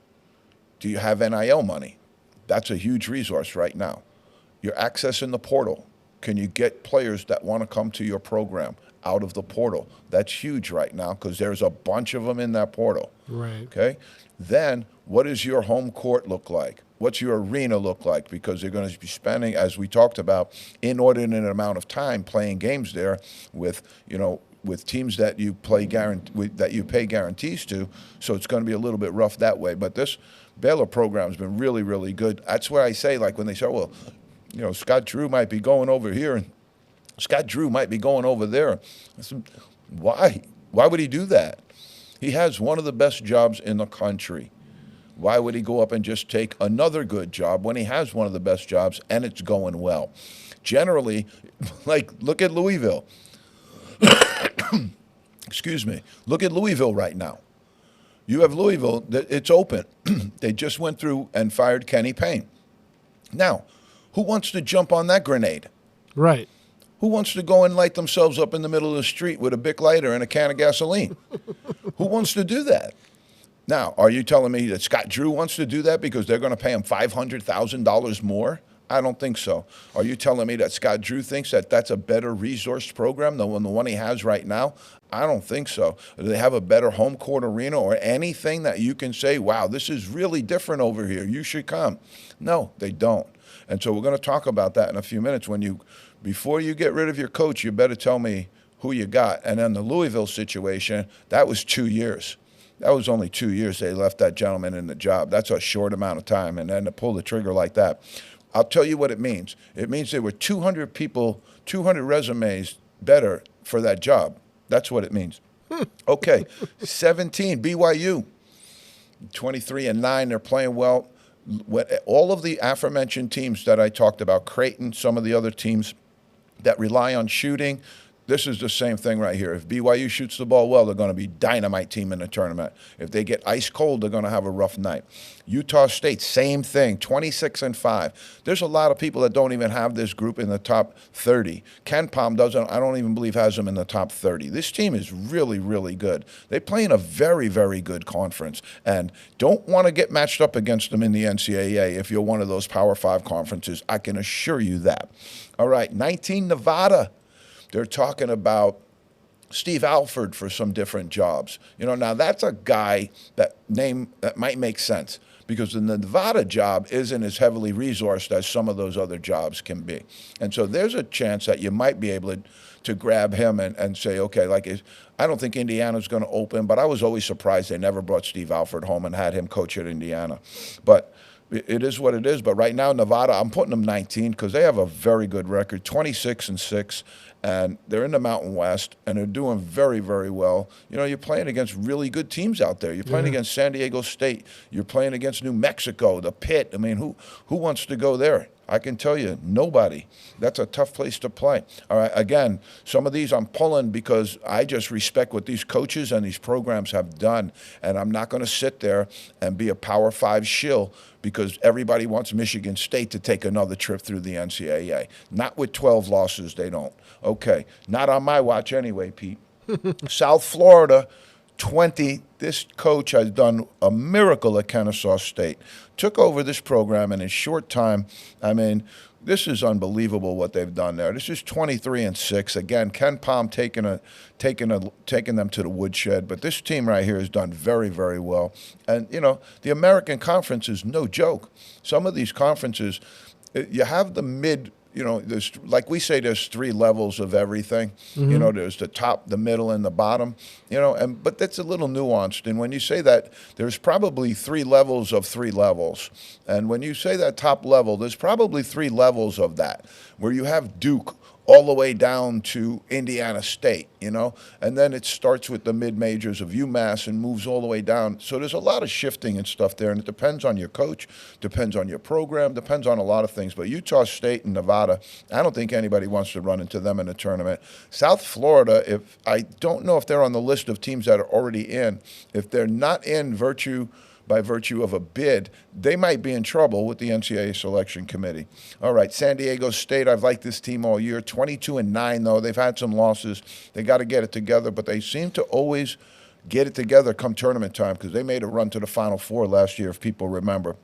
Do you have NIL money? That's a huge resource right now. You're accessing the portal. Can you get players that want to come to your program out of the portal? That's huge right now because there's a bunch of them in that portal.
Right.
Okay? Then what does your home court look like? What's your arena look like? Because they're going to be spending, as we talked about, inordinate amount of time playing games there with teams that you pay guarantees to. So it's going to be a little bit rough that way. But this Baylor program has been really, really good. That's where I say, like when they say, well, Scott Drew might be going over here and Scott Drew might be going over there. I said, why? Why would he do that? He has one of the best jobs in the country. Why would he go up and just take another good job when he has one of the best jobs and it's going well? Generally, look at Louisville. Excuse me. Look at Louisville right now. You have Louisville, it's open. They just went through and fired Kenny Payne. Now, who wants to jump on that grenade?
Right.
Who wants to go and light themselves up in the middle of the street with a Bic lighter and a can of gasoline? Who wants to do that? Now, are you telling me that Scott Drew wants to do that because they're going to pay him $500,000 more? I don't think so. Are you telling me that Scott Drew thinks that that's a better resource program than the one he has right now? I don't think so. Do they have a better home court arena or anything that you can say, wow, this is really different over here. You should come. No, they don't. And so we're going to talk about that in a few minutes. Before you get rid of your coach, you better tell me who you got. And then the Louisville situation, that was 2 years. That was only 2 years they left that gentleman in the job. That's a short amount of time. And then to pull the trigger like that, I'll tell you what it means. It means there were 200 people, 200 resumes better for that job. That's what it means. Okay, 17, BYU, 23-9. They're playing well. All of the aforementioned teams that I talked about, Creighton, some of the other teams that rely on shooting, this is the same thing right here. If BYU shoots the ball well, they're going to be dynamite team in the tournament. If they get ice cold, they're going to have a rough night. Utah State, same thing, 26-5. There's a lot of people that don't even have this group in the top 30. Ken Palm doesn't, I don't even believe has them in the top 30. This team is really, really good. They play in a very, very good conference and don't want to get matched up against them in the NCAA if you're one of those Power 5 conferences. I can assure you that. All right, 19, Nevada. They're talking about Steve Alford for some different jobs. Now that's a guy that might make sense because the Nevada job isn't as heavily resourced as some of those other jobs can be. And so there's a chance that you might be able to grab him and say, okay, I don't think Indiana's going to open, but I was always surprised they never brought Steve Alford home and had him coach at Indiana. But It is what it is. But right now, Nevada, I'm putting them 19 because they have a very good record, 26-6, and they're in the Mountain West, and they're doing very, very well. You know, you're playing against really good teams out there. You're playing against San Diego State. You're playing against New Mexico, the Pit. I mean, who wants to go there? I can tell you, nobody. That's a tough place to play. All right, again, some of these I'm pulling because I just respect what these coaches and these programs have done, and I'm not going to sit there and be a Power 5 shill because everybody wants Michigan State to take another trip through the NCAA. Not with 12 losses, they don't. Okay, not on my watch anyway, Pete. South Florida, 20. This coach has done a miracle at Kennesaw State. Took over this program in a short time. I mean, this is unbelievable what they've done there. This is 23-6. Again, Ken Palm taking them to the woodshed. But this team right here has done very, very well. And you know, the American Conference is no joke. Some of these conferences, you have the mid. You know, there's, like we say, there's 3 levels of everything. You know, there's the top, the middle, and the bottom. You know, but that's a little nuanced. And when you say that, there's probably 3 levels of 3 levels. And when you say that top level, there's probably 3 levels of that, where you have Duke all the way down to Indiana State, you know, and then it starts with the mid-majors of UMass and moves all the way down. So there's a lot of shifting and stuff there, and it depends on your coach, depends on your program, depends on a lot of things. But Utah State and Nevada, I don't think anybody wants to run into them in a tournament. South Florida, I don't know if they're on the list of teams that are already in. If they're not in by virtue of a bid, they might be in trouble with the NCAA selection committee. All right, San Diego State, I've liked this team all year. 22-9, though. They've had some losses. They got to get it together, but they seem to always get it together come tournament time because they made a run to the Final Four last year, if people remember.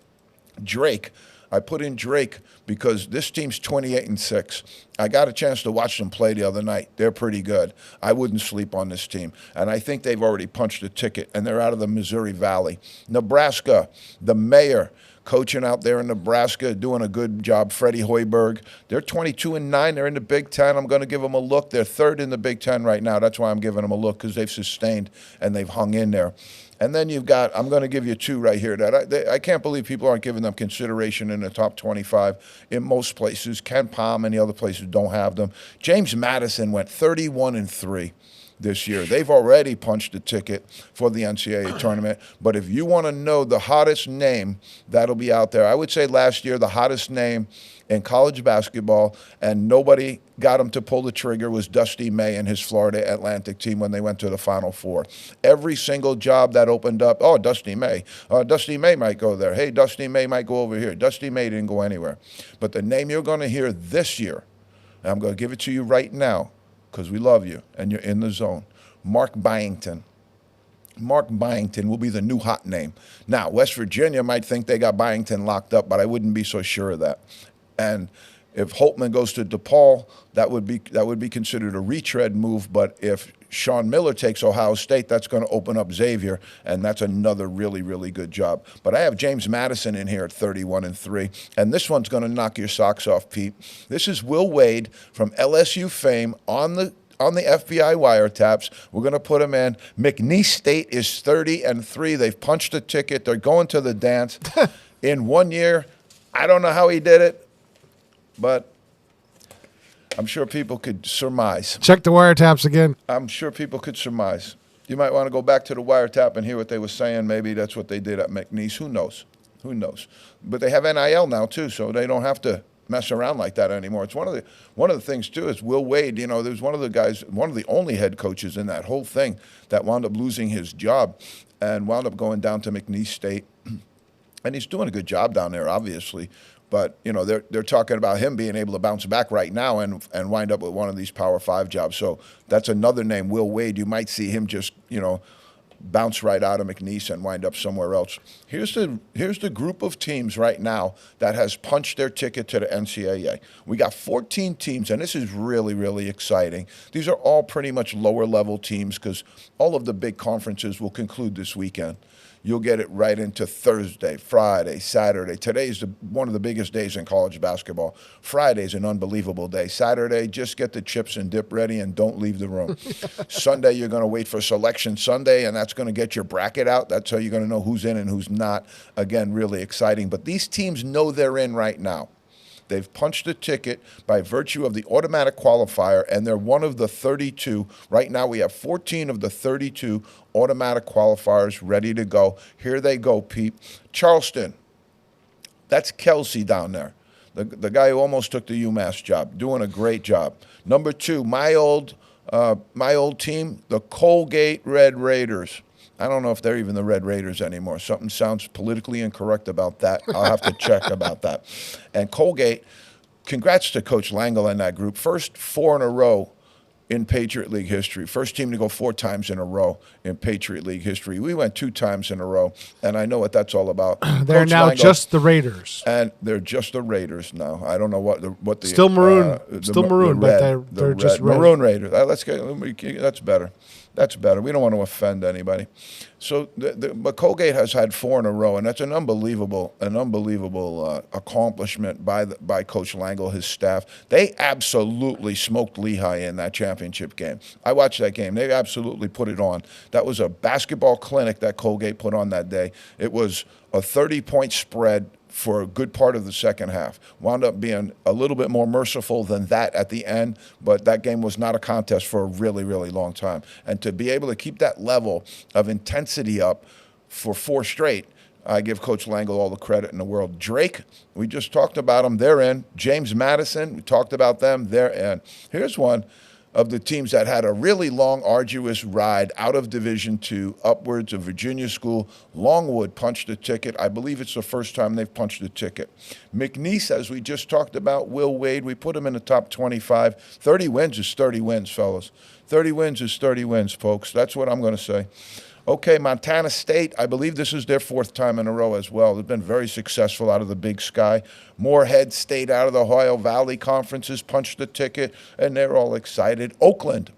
Drake, I put in Drake because this team's 28-6. I got a chance to watch them play the other night. They're pretty good. I wouldn't sleep on this team. And I think they've already punched a ticket, and they're out of the Missouri Valley. Nebraska, the mayor, coaching out there in Nebraska, doing a good job. Freddie Hoiberg. They're 22-9. They're in the Big Ten. I'm going to give them a look. They're 3rd in the Big Ten right now. That's why I'm giving them a look, because they've sustained and they've hung in there. And then you've got, I'm going to give you 2 right here that I can't believe people aren't giving them consideration in the top 25 in most places. Ken Palm and the other places don't have them. James Madison went 31-3 this year. They've already punched the ticket for the NCAA tournament. But if you want to know the hottest name that'll be out there, I would say last year the hottest name in college basketball, and nobody got him to pull the trigger, was Dusty May and his Florida Atlantic team when they went to the Final Four. Every single job that opened up, oh, Dusty May. Dusty May might go there. Hey, Dusty May might go over here. Dusty May didn't go anywhere. But the name you're going to hear this year, and I'm going to give it to you right now because we love you and you're in the zone, Mark Byington. Mark Byington will be the new hot name. Now, West Virginia might think they got Byington locked up, but I wouldn't be so sure of that. And if Holtman goes to DePaul, that would be considered a retread move. But if Sean Miller takes Ohio State, that's going to open up Xavier, and that's another really, really good job. But I have James Madison in here at 31-3, and this one's going to knock your socks off, Pete. This is Will Wade from LSU fame on the FBI wiretaps. We're going to put him in. McNeese State is 30-3. They've punched a ticket. They're going to the dance. In 1 year, I don't know how he did it, but I'm sure people could surmise.
Check the wiretaps again.
I'm sure people could surmise. You might want to go back to the wiretap and hear what they were saying. Maybe that's what they did at McNeese. Who knows? Who knows? But they have NIL now too, so they don't have to mess around like that anymore. It's one of the things too is Will Wade. You know, there's one of the guys, one of the only head coaches in that whole thing that wound up losing his job and wound up going down to McNeese State, and he's doing a good job down there, obviously. But, you know, they're talking about him being able to bounce back right now and wind up with one of these Power 5 jobs. So that's another name, Will Wade. You might see him just, you know, bounce right out of McNeese and wind up somewhere else. Here's the group of teams right now that has punched their ticket to the NCAA. We got 14 teams, and this is really, really exciting. These are all pretty much lower-level teams because all of the big conferences will conclude this weekend. you'll get it right into Thursday, Friday, Saturday. Today's one of the biggest days in college basketball. Friday's an unbelievable day. Saturday, just get the chips and dip ready and don't leave the room. Sunday, you're going to wait for Selection Sunday, and that's going to get your bracket out. That's how you're going to know who's in and who's not. Again, really exciting. But these teams know they're in right now. They've punched a ticket by virtue of the automatic qualifier, and they're one of the 32. Right now, we have 14 of the 32 automatic qualifiers ready to go. Here they go, Pete. Charleston, that's Kelsey down there, the guy who almost took the UMass job, doing a great job. Number 2, my old team, the Colgate Red Raiders. I don't know if they're even the Red Raiders anymore. Something sounds politically incorrect about that. I'll have to check about that. And Colgate, congrats to Coach Langle and that group. First 4 in a row in Patriot League history. First team to go 4 times in a row in Patriot League history. We went 2 times in a row, and I know what that's all about.
They're
Coach
now
Langle,
just the Raiders.
and they're just the Raiders now. I don't know what the
Still maroon,
the
but
red,
they're
the
just
red.
red.
Maroon Raiders. That's better. That's better. We don't want to offend anybody. So, but Colgate has had 4 in a row, and that's an unbelievable accomplishment by Coach Langle, his staff. They absolutely smoked Lehigh in that championship game. I watched that game. They absolutely put it on. That was a basketball clinic that Colgate put on that day. It was a 30-point spread for a good part of the second half. Wound up being a little bit more merciful than that at the end, but that game was not a contest for a really, really long time. And to be able to keep that level of intensity up for 4 straight, I give Coach Langle all the credit in the world. Drake, we just talked about them. They're in. James Madison, we talked about them. They're in. Here's one of the teams that had a really long, arduous ride out of Division II, upwards of Virginia School. Longwood punched a ticket. I believe it's the first time they've punched a ticket. McNeese, as we just talked about, Will Wade, we put him in the top 25. 30 wins is 30 wins, fellas. 30 wins is 30 wins, folks. That's what I'm going to say. Okay, Montana State, I believe this is their 4th time in a row as well. They've been very successful out of the Big Sky. Moorhead State out of the Ohio Valley Conferences punched the ticket, and they're all excited. Oakland,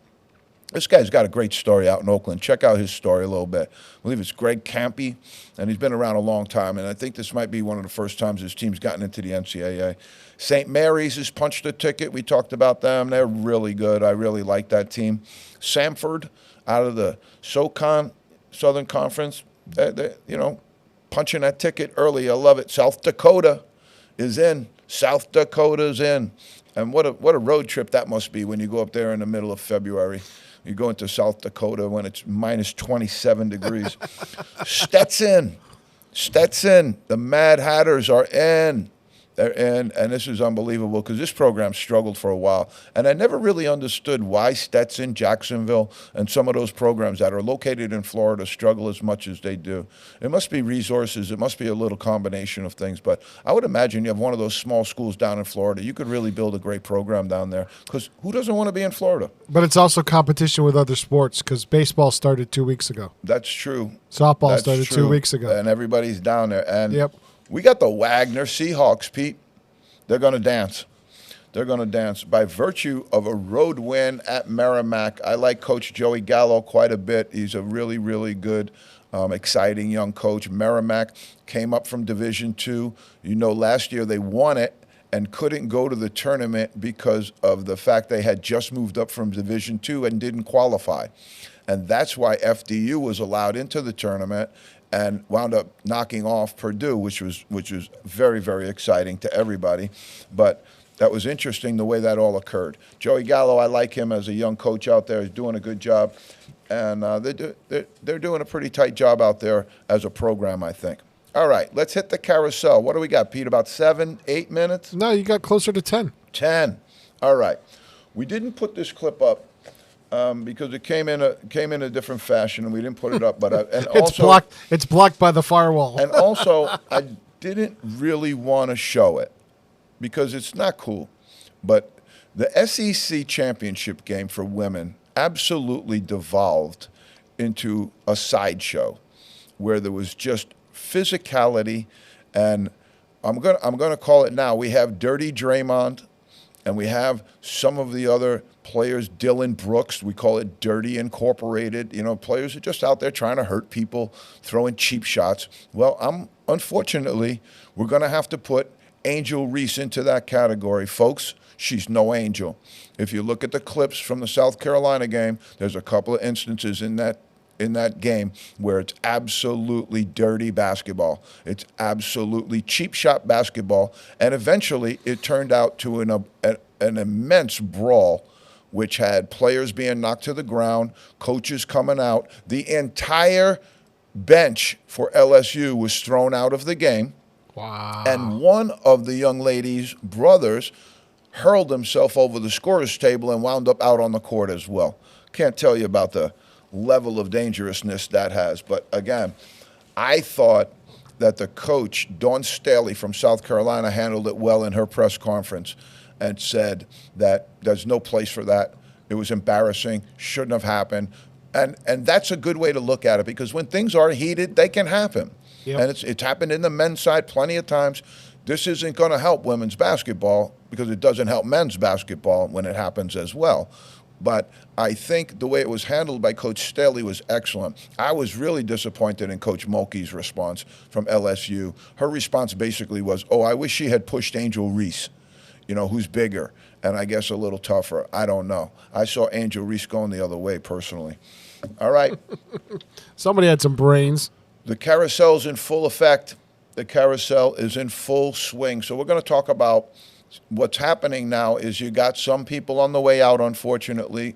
this guy's got a great story out in Oakland. Check out his story a little bit. I believe it's Greg Campy, and he's been around a long time, and I think this might be one of the first times his team's gotten into the NCAA. St. Mary's has punched a ticket. We talked about them. They're really good. I really like that team. Samford out of the SoCon Southern Conference, punching that ticket early. I love it. South Dakota is in. South Dakota's in. And what a road trip that must be when you go up there in the middle of February. You go into South Dakota when it's minus 27 degrees. Stetson, the Mad Hatters are in. They're in, and this is unbelievable because this program struggled for a while. And I never really understood why Stetson, Jacksonville, and some of those programs that are located in Florida struggle as much as they do. It must be resources. It must be a little combination of things. But I would imagine you have one of those small schools down in Florida. You could really build a great program down there because who doesn't want to be in Florida?
But it's also competition with other sports because baseball started 2 weeks ago.
That's true.
Softball started 2 weeks ago.
And everybody's down there. And
yep.
We got the Wagner Seahawks, Pete. They're going to dance. They're going to dance. By virtue of a road win at Merrimack, I like Coach Joey Gallo quite a bit. He's a really, really good, exciting young coach. Merrimack came up from Division II. Last year they won it and couldn't go to the tournament because of the fact they had just moved up from Division II and didn't qualify. And that's why FDU was allowed into the tournament and wound up knocking off Purdue, which was very, very exciting to everybody. But that was interesting the way that all occurred. Joey Gallo, I like him as a young coach out there. He's doing a good job. And they're doing a pretty tight job out there as a program, I think. All right, let's hit the carousel. What do we got, Pete, about 7, 8 minutes?
No, you got closer to 10.
10. All right. We didn't put this clip up because it came in a different fashion, and we didn't put it up. But
it's blocked by the firewall.
And also, I didn't really want to show it because it's not cool. But the SEC championship game for women absolutely devolved into a sideshow where there was just physicality, and I'm gonna call it now. We have Dirty Draymond and we have some of the other players, Dylan Brooks, we call it Dirty Incorporated, players are just out there trying to hurt people, throwing cheap shots. Well, unfortunately, we're going to have to put Angel Reese into that category. Folks, she's no angel. If you look at the clips from the South Carolina game, there's a couple of instances in that game where it's absolutely dirty basketball. It's absolutely cheap shot basketball. And eventually it turned out to an immense brawl, which had players being knocked to the ground, coaches coming out. The entire bench for LSU was thrown out of the game.
Wow.
And one of the young lady's brothers hurled himself over the scorer's table and wound up out on the court as well. Can't tell you about the level of dangerousness that has. But again, I thought that the coach, Dawn Staley from South Carolina, handled it well in her press conference and said that there's no place for that. It was embarrassing, shouldn't have happened. And that's a good way to look at it, because when things are heated, they can happen.
Yep.
And it's happened in the men's side plenty of times. This isn't going to help women's basketball because it doesn't help men's basketball when it happens as well. But I think the way it was handled by Coach Staley was excellent. I was really disappointed in Coach Mulkey's response from LSU. Her response basically was, I wish she had pushed Angel Reese, who's bigger and I guess a little tougher. I don't know. I saw Angel Reese going the other way personally. All right.
Somebody had some brains.
The carousel's in full effect. The carousel is in full swing. So we're going to talk about what's happening now. Is you got some people on the way out, unfortunately.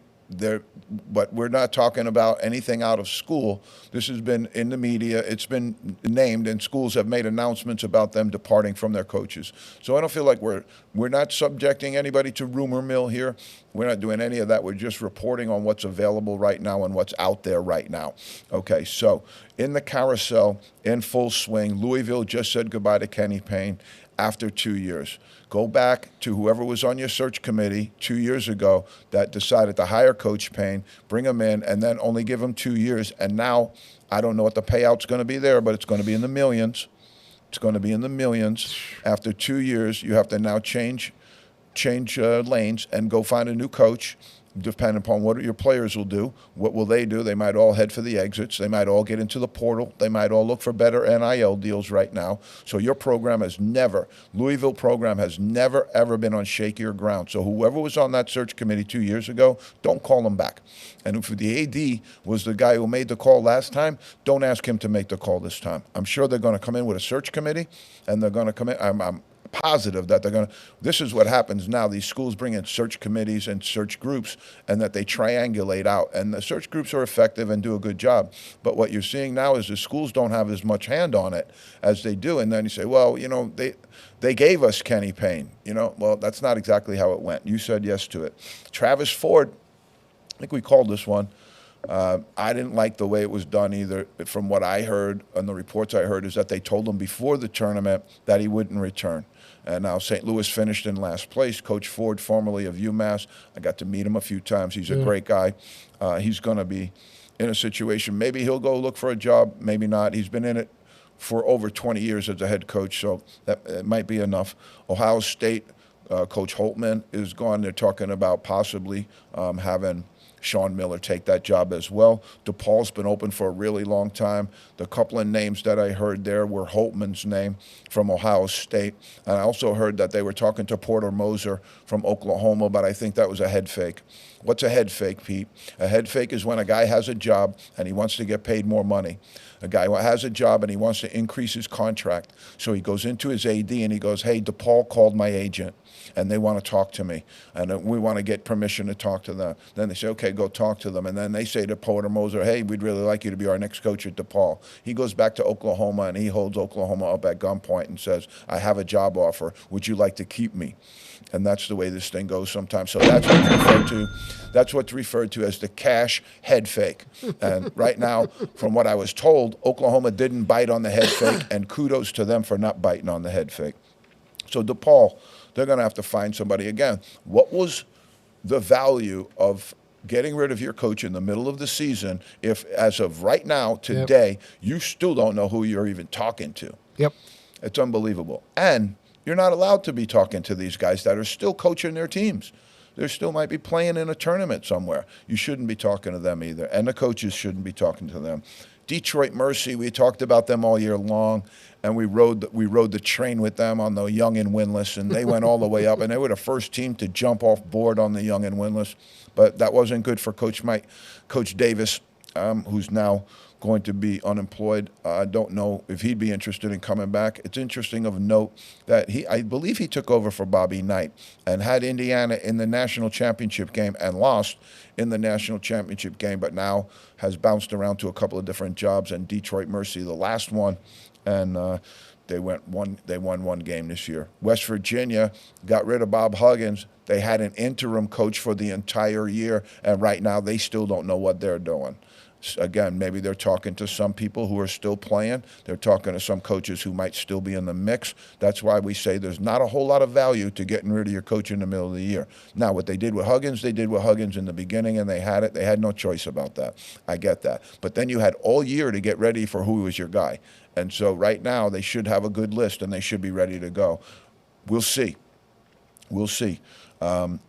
But we're not talking about anything out of school. This has been in the media. It's been named, and schools have made announcements about them departing from their coaches. So I don't feel like we're not subjecting anybody to rumor mill here. We're not doing any of that. We're just reporting on what's available right now and what's out there right now. Okay, so in the carousel, in full swing, Louisville just said goodbye to Kenny Payne after 2 years. Go back to whoever was on your search committee 2 years ago that decided to hire Coach Payne, bring him in, and then only give him 2 years. And now I don't know what the payout's going to be there, but it's going to be in the millions. It's going to be in the millions. After 2 years, you have to now change lanes and go find a new coach. Depending upon what your players will do, what will they do? They might all head for the exits. They might all get into the portal. They might all look for better NIL deals right now. So your program Louisville program has never, ever been on shakier ground. So whoever was on that search committee 2 years ago, don't call them back. And if the AD was the guy who made the call last time, don't ask him to make the call this time. I'm sure they're going to come in with a search committee, and they're going to come in. I'm positive that they're going to. This is what happens now. These schools bring in search committees and search groups, and that they triangulate out. And the search groups are effective and do a good job. But what you're seeing now is the schools don't have as much hand on it as they do. And then you say, well, they gave us Kenny Payne. Well, that's not exactly how it went. You said yes to it. Travis Ford, I think we called this one. I didn't like the way it was done either. From what I heard and the reports I heard is that they told him before the tournament that he wouldn't return. And now St. Louis finished in last place. Coach Ford, formerly of UMass, I got to meet him a few times. He's a great guy. He's going to be in a situation. Maybe he'll go look for a job, maybe not. He's been in it for over 20 years as a head coach, so that might be enough. Ohio State, Coach Holtman is gone. They're talking about possibly having Sean Miller take that job as well. DePaul's been open for a really long time. The couple of names that I heard there were Holtman's name from Ohio State. And I also heard that they were talking to Porter Moser from Oklahoma, but I think that was a head fake. What's a head fake, Pete? A head fake is when a guy has a job and he wants to get paid more money. A guy who has a job and he wants to increase his contract. So he goes into his AD and he goes, hey, DePaul called my agent and they want to talk to me. And we want to get permission to talk to them. Then they say, okay, go talk to them. And then they say to Porter Moser, hey, we'd really like you to be our next coach at DePaul. He goes back to Oklahoma and he holds Oklahoma up at gunpoint and says, I have a job offer. Would you like to keep me? And that's the way this thing goes sometimes. So that's what's referred to. That's what's referred to as the cash head fake. And right now, from what I was told, Oklahoma didn't bite on the head fake, and kudos to them for not biting on the head fake. So DePaul, they're going to have to find somebody again. What was the value of getting rid of your coach in the middle of the season if, as of right now, today, you still don't know who you're even talking to?
Yep.
It's unbelievable. And You're not allowed to be talking to these guys that are still coaching their teams. They still might be playing in a tournament somewhere. You shouldn't be talking to them either, and the coaches shouldn't be talking to them. Detroit Mercy, we talked about them all year long, and we rode the train with them on the Young and Winless, and they went all the way up, and they were the first team to jump off board on the Young and Winless, but that wasn't good for Coach Davis, who's now going to be unemployed. I don't know if he'd be interested in coming back. It's interesting of note that I believe he took over for Bobby Knight and had Indiana in the national championship game and lost in the national championship game, but now has bounced around to a couple of different jobs, and Detroit Mercy, the last one, and they won one game this year. West Virginia got rid of Bob Huggins. They had an interim coach for the entire year, and right now they still don't know what they're doing. Again, maybe they're talking to some people who are still playing. They're talking to some coaches who might still be in the mix. That's why we say there's not a whole lot of value to getting rid of your coach in the middle of the year. Now, what they did with Huggins, they did with Huggins in the beginning, and they had it. They had no choice about that. I get that. But then you had all year to get ready for who was your guy. And so right now they should have a good list, and they should be ready to go. We'll see. We'll see.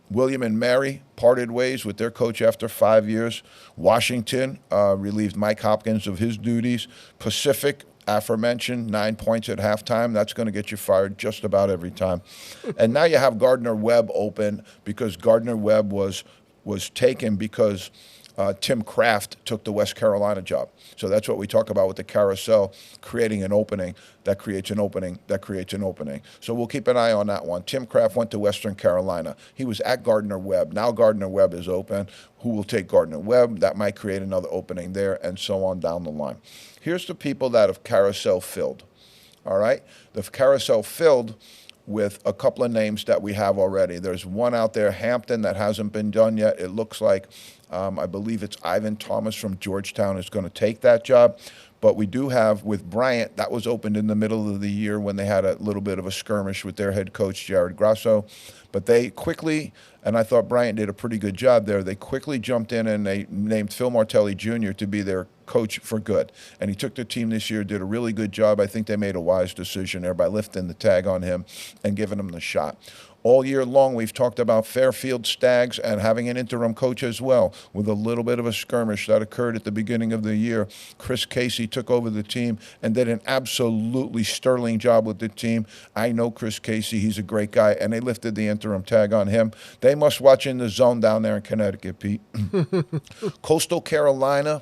William and Mary parted ways with their coach after 5 years. Washington relieved Mike Hopkins of his duties. Pacific, aforementioned, 9 points at halftime. That's going to get you fired just about every time. And now you have Gardner Webb open because Gardner Webb was taken because Tim Kraft took the West Carolina job. So that's what we talk about with the carousel, creating an opening that creates an opening that creates an opening. So we'll keep an eye on that one. Tim Kraft went to Western Carolina. He was at Gardner Webb. Now Gardner Webb is open. Who will take Gardner Webb? That might create another opening there, and so on down the line. Here's the people that have carousel filled. All right? The carousel filled with a couple of names that we have already. There's one out there, Hampton, that hasn't been done yet. It looks like, I believe it's Ivan Thomas from Georgetown is going to take that job. But we do have with Bryant, that was opened in the middle of the year when they had a little bit of a skirmish with their head coach, Jared Grasso. But they quickly, and I thought Bryant did a pretty good job there, they quickly jumped in and they named Phil Martelli Jr. to be their coach for good. And he took the team this year, did a really good job. I think they made a wise decision there by lifting the tag on him and giving him the shot. All year long, we've talked about Fairfield Stags and having an interim coach as well, with a little bit of a skirmish that occurred at the beginning of the year. Chris Casey took over the team and did an absolutely sterling job with the team. I know Chris Casey. He's a great guy, and they lifted the interim tag on him. They must watch In the Zone down there in Connecticut, Pete. Coastal Carolina,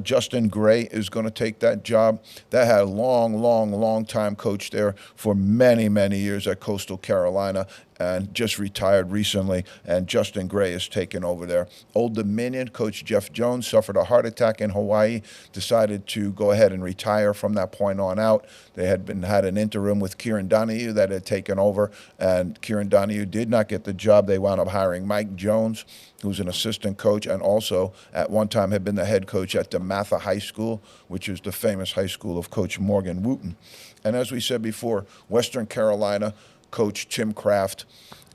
Justin Gray is going to take that job. That had a long time coach there for many, many years at Coastal Carolina and just retired recently, and Justin Gray is taking over there. Old Dominion, Coach Jeff Jones suffered a heart attack in Hawaii, decided to go ahead and retire from that point on out. They had an interim with Kieran Donahue that had taken over, and Kieran Donahue did not get the job. They wound up hiring Mike Jones, who's an assistant coach and also at one time had been the head coach at DeMatha High School, which is the famous high school of Coach Morgan Wooten. And as we said before, Western Carolina, Coach Tim Kraft,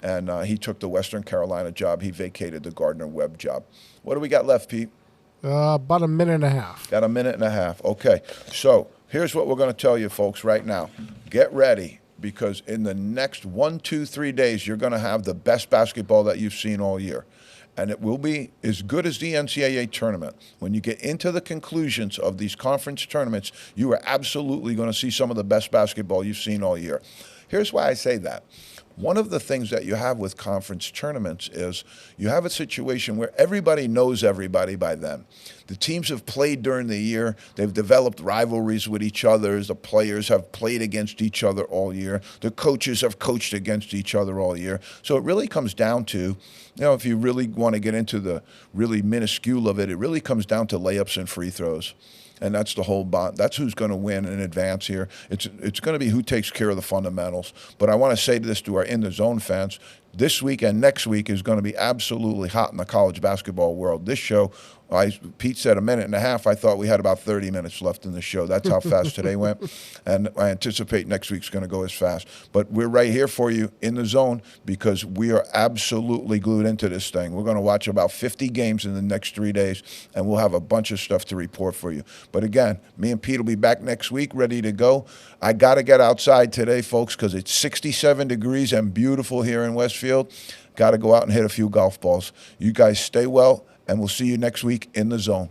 and he took the Western Carolina job. He vacated the Gardner Webb job. What do we got left, Pete?
About a minute and a half.
Got a minute and a half. Okay, so here's what we're going to tell you folks right now. Get ready, because in the next 1, 2, 3 days, you're going to have the best basketball that you've seen all year. And it will be as good as the NCAA tournament. When you get into the conclusions of these conference tournaments, you are absolutely going to see some of the best basketball you've seen all year. Here's why I say that. One of the things that you have with conference tournaments is you have a situation where everybody knows everybody by then. The teams have played during the year. They've developed rivalries with each other. The players have played against each other all year. The coaches have coached against each other all year. So it really comes down to, if you really want to get into the really minuscule of it, it really comes down to layups and free throws. And that's the whole bond. That's who's going to win in advance here. It's going to be who takes care of the fundamentals. But I want to say this to our In the Zone fans: This week and next week is going to be absolutely hot in the college basketball world. This show, Pete said a minute and a half. I thought we had about 30 minutes left in the show. That's how fast today went. And I anticipate next week's going to go as fast. But we're right here for you in the zone because we are absolutely glued into this thing. We're going to watch about 50 games in the next 3 days, and we'll have a bunch of stuff to report for you. But again, me and Pete will be back next week ready to go. I got to get outside today, folks, because it's 67 degrees and beautiful here in Westfield. Got to go out and hit a few golf balls. You guys stay well, and we'll see you next week in the zone.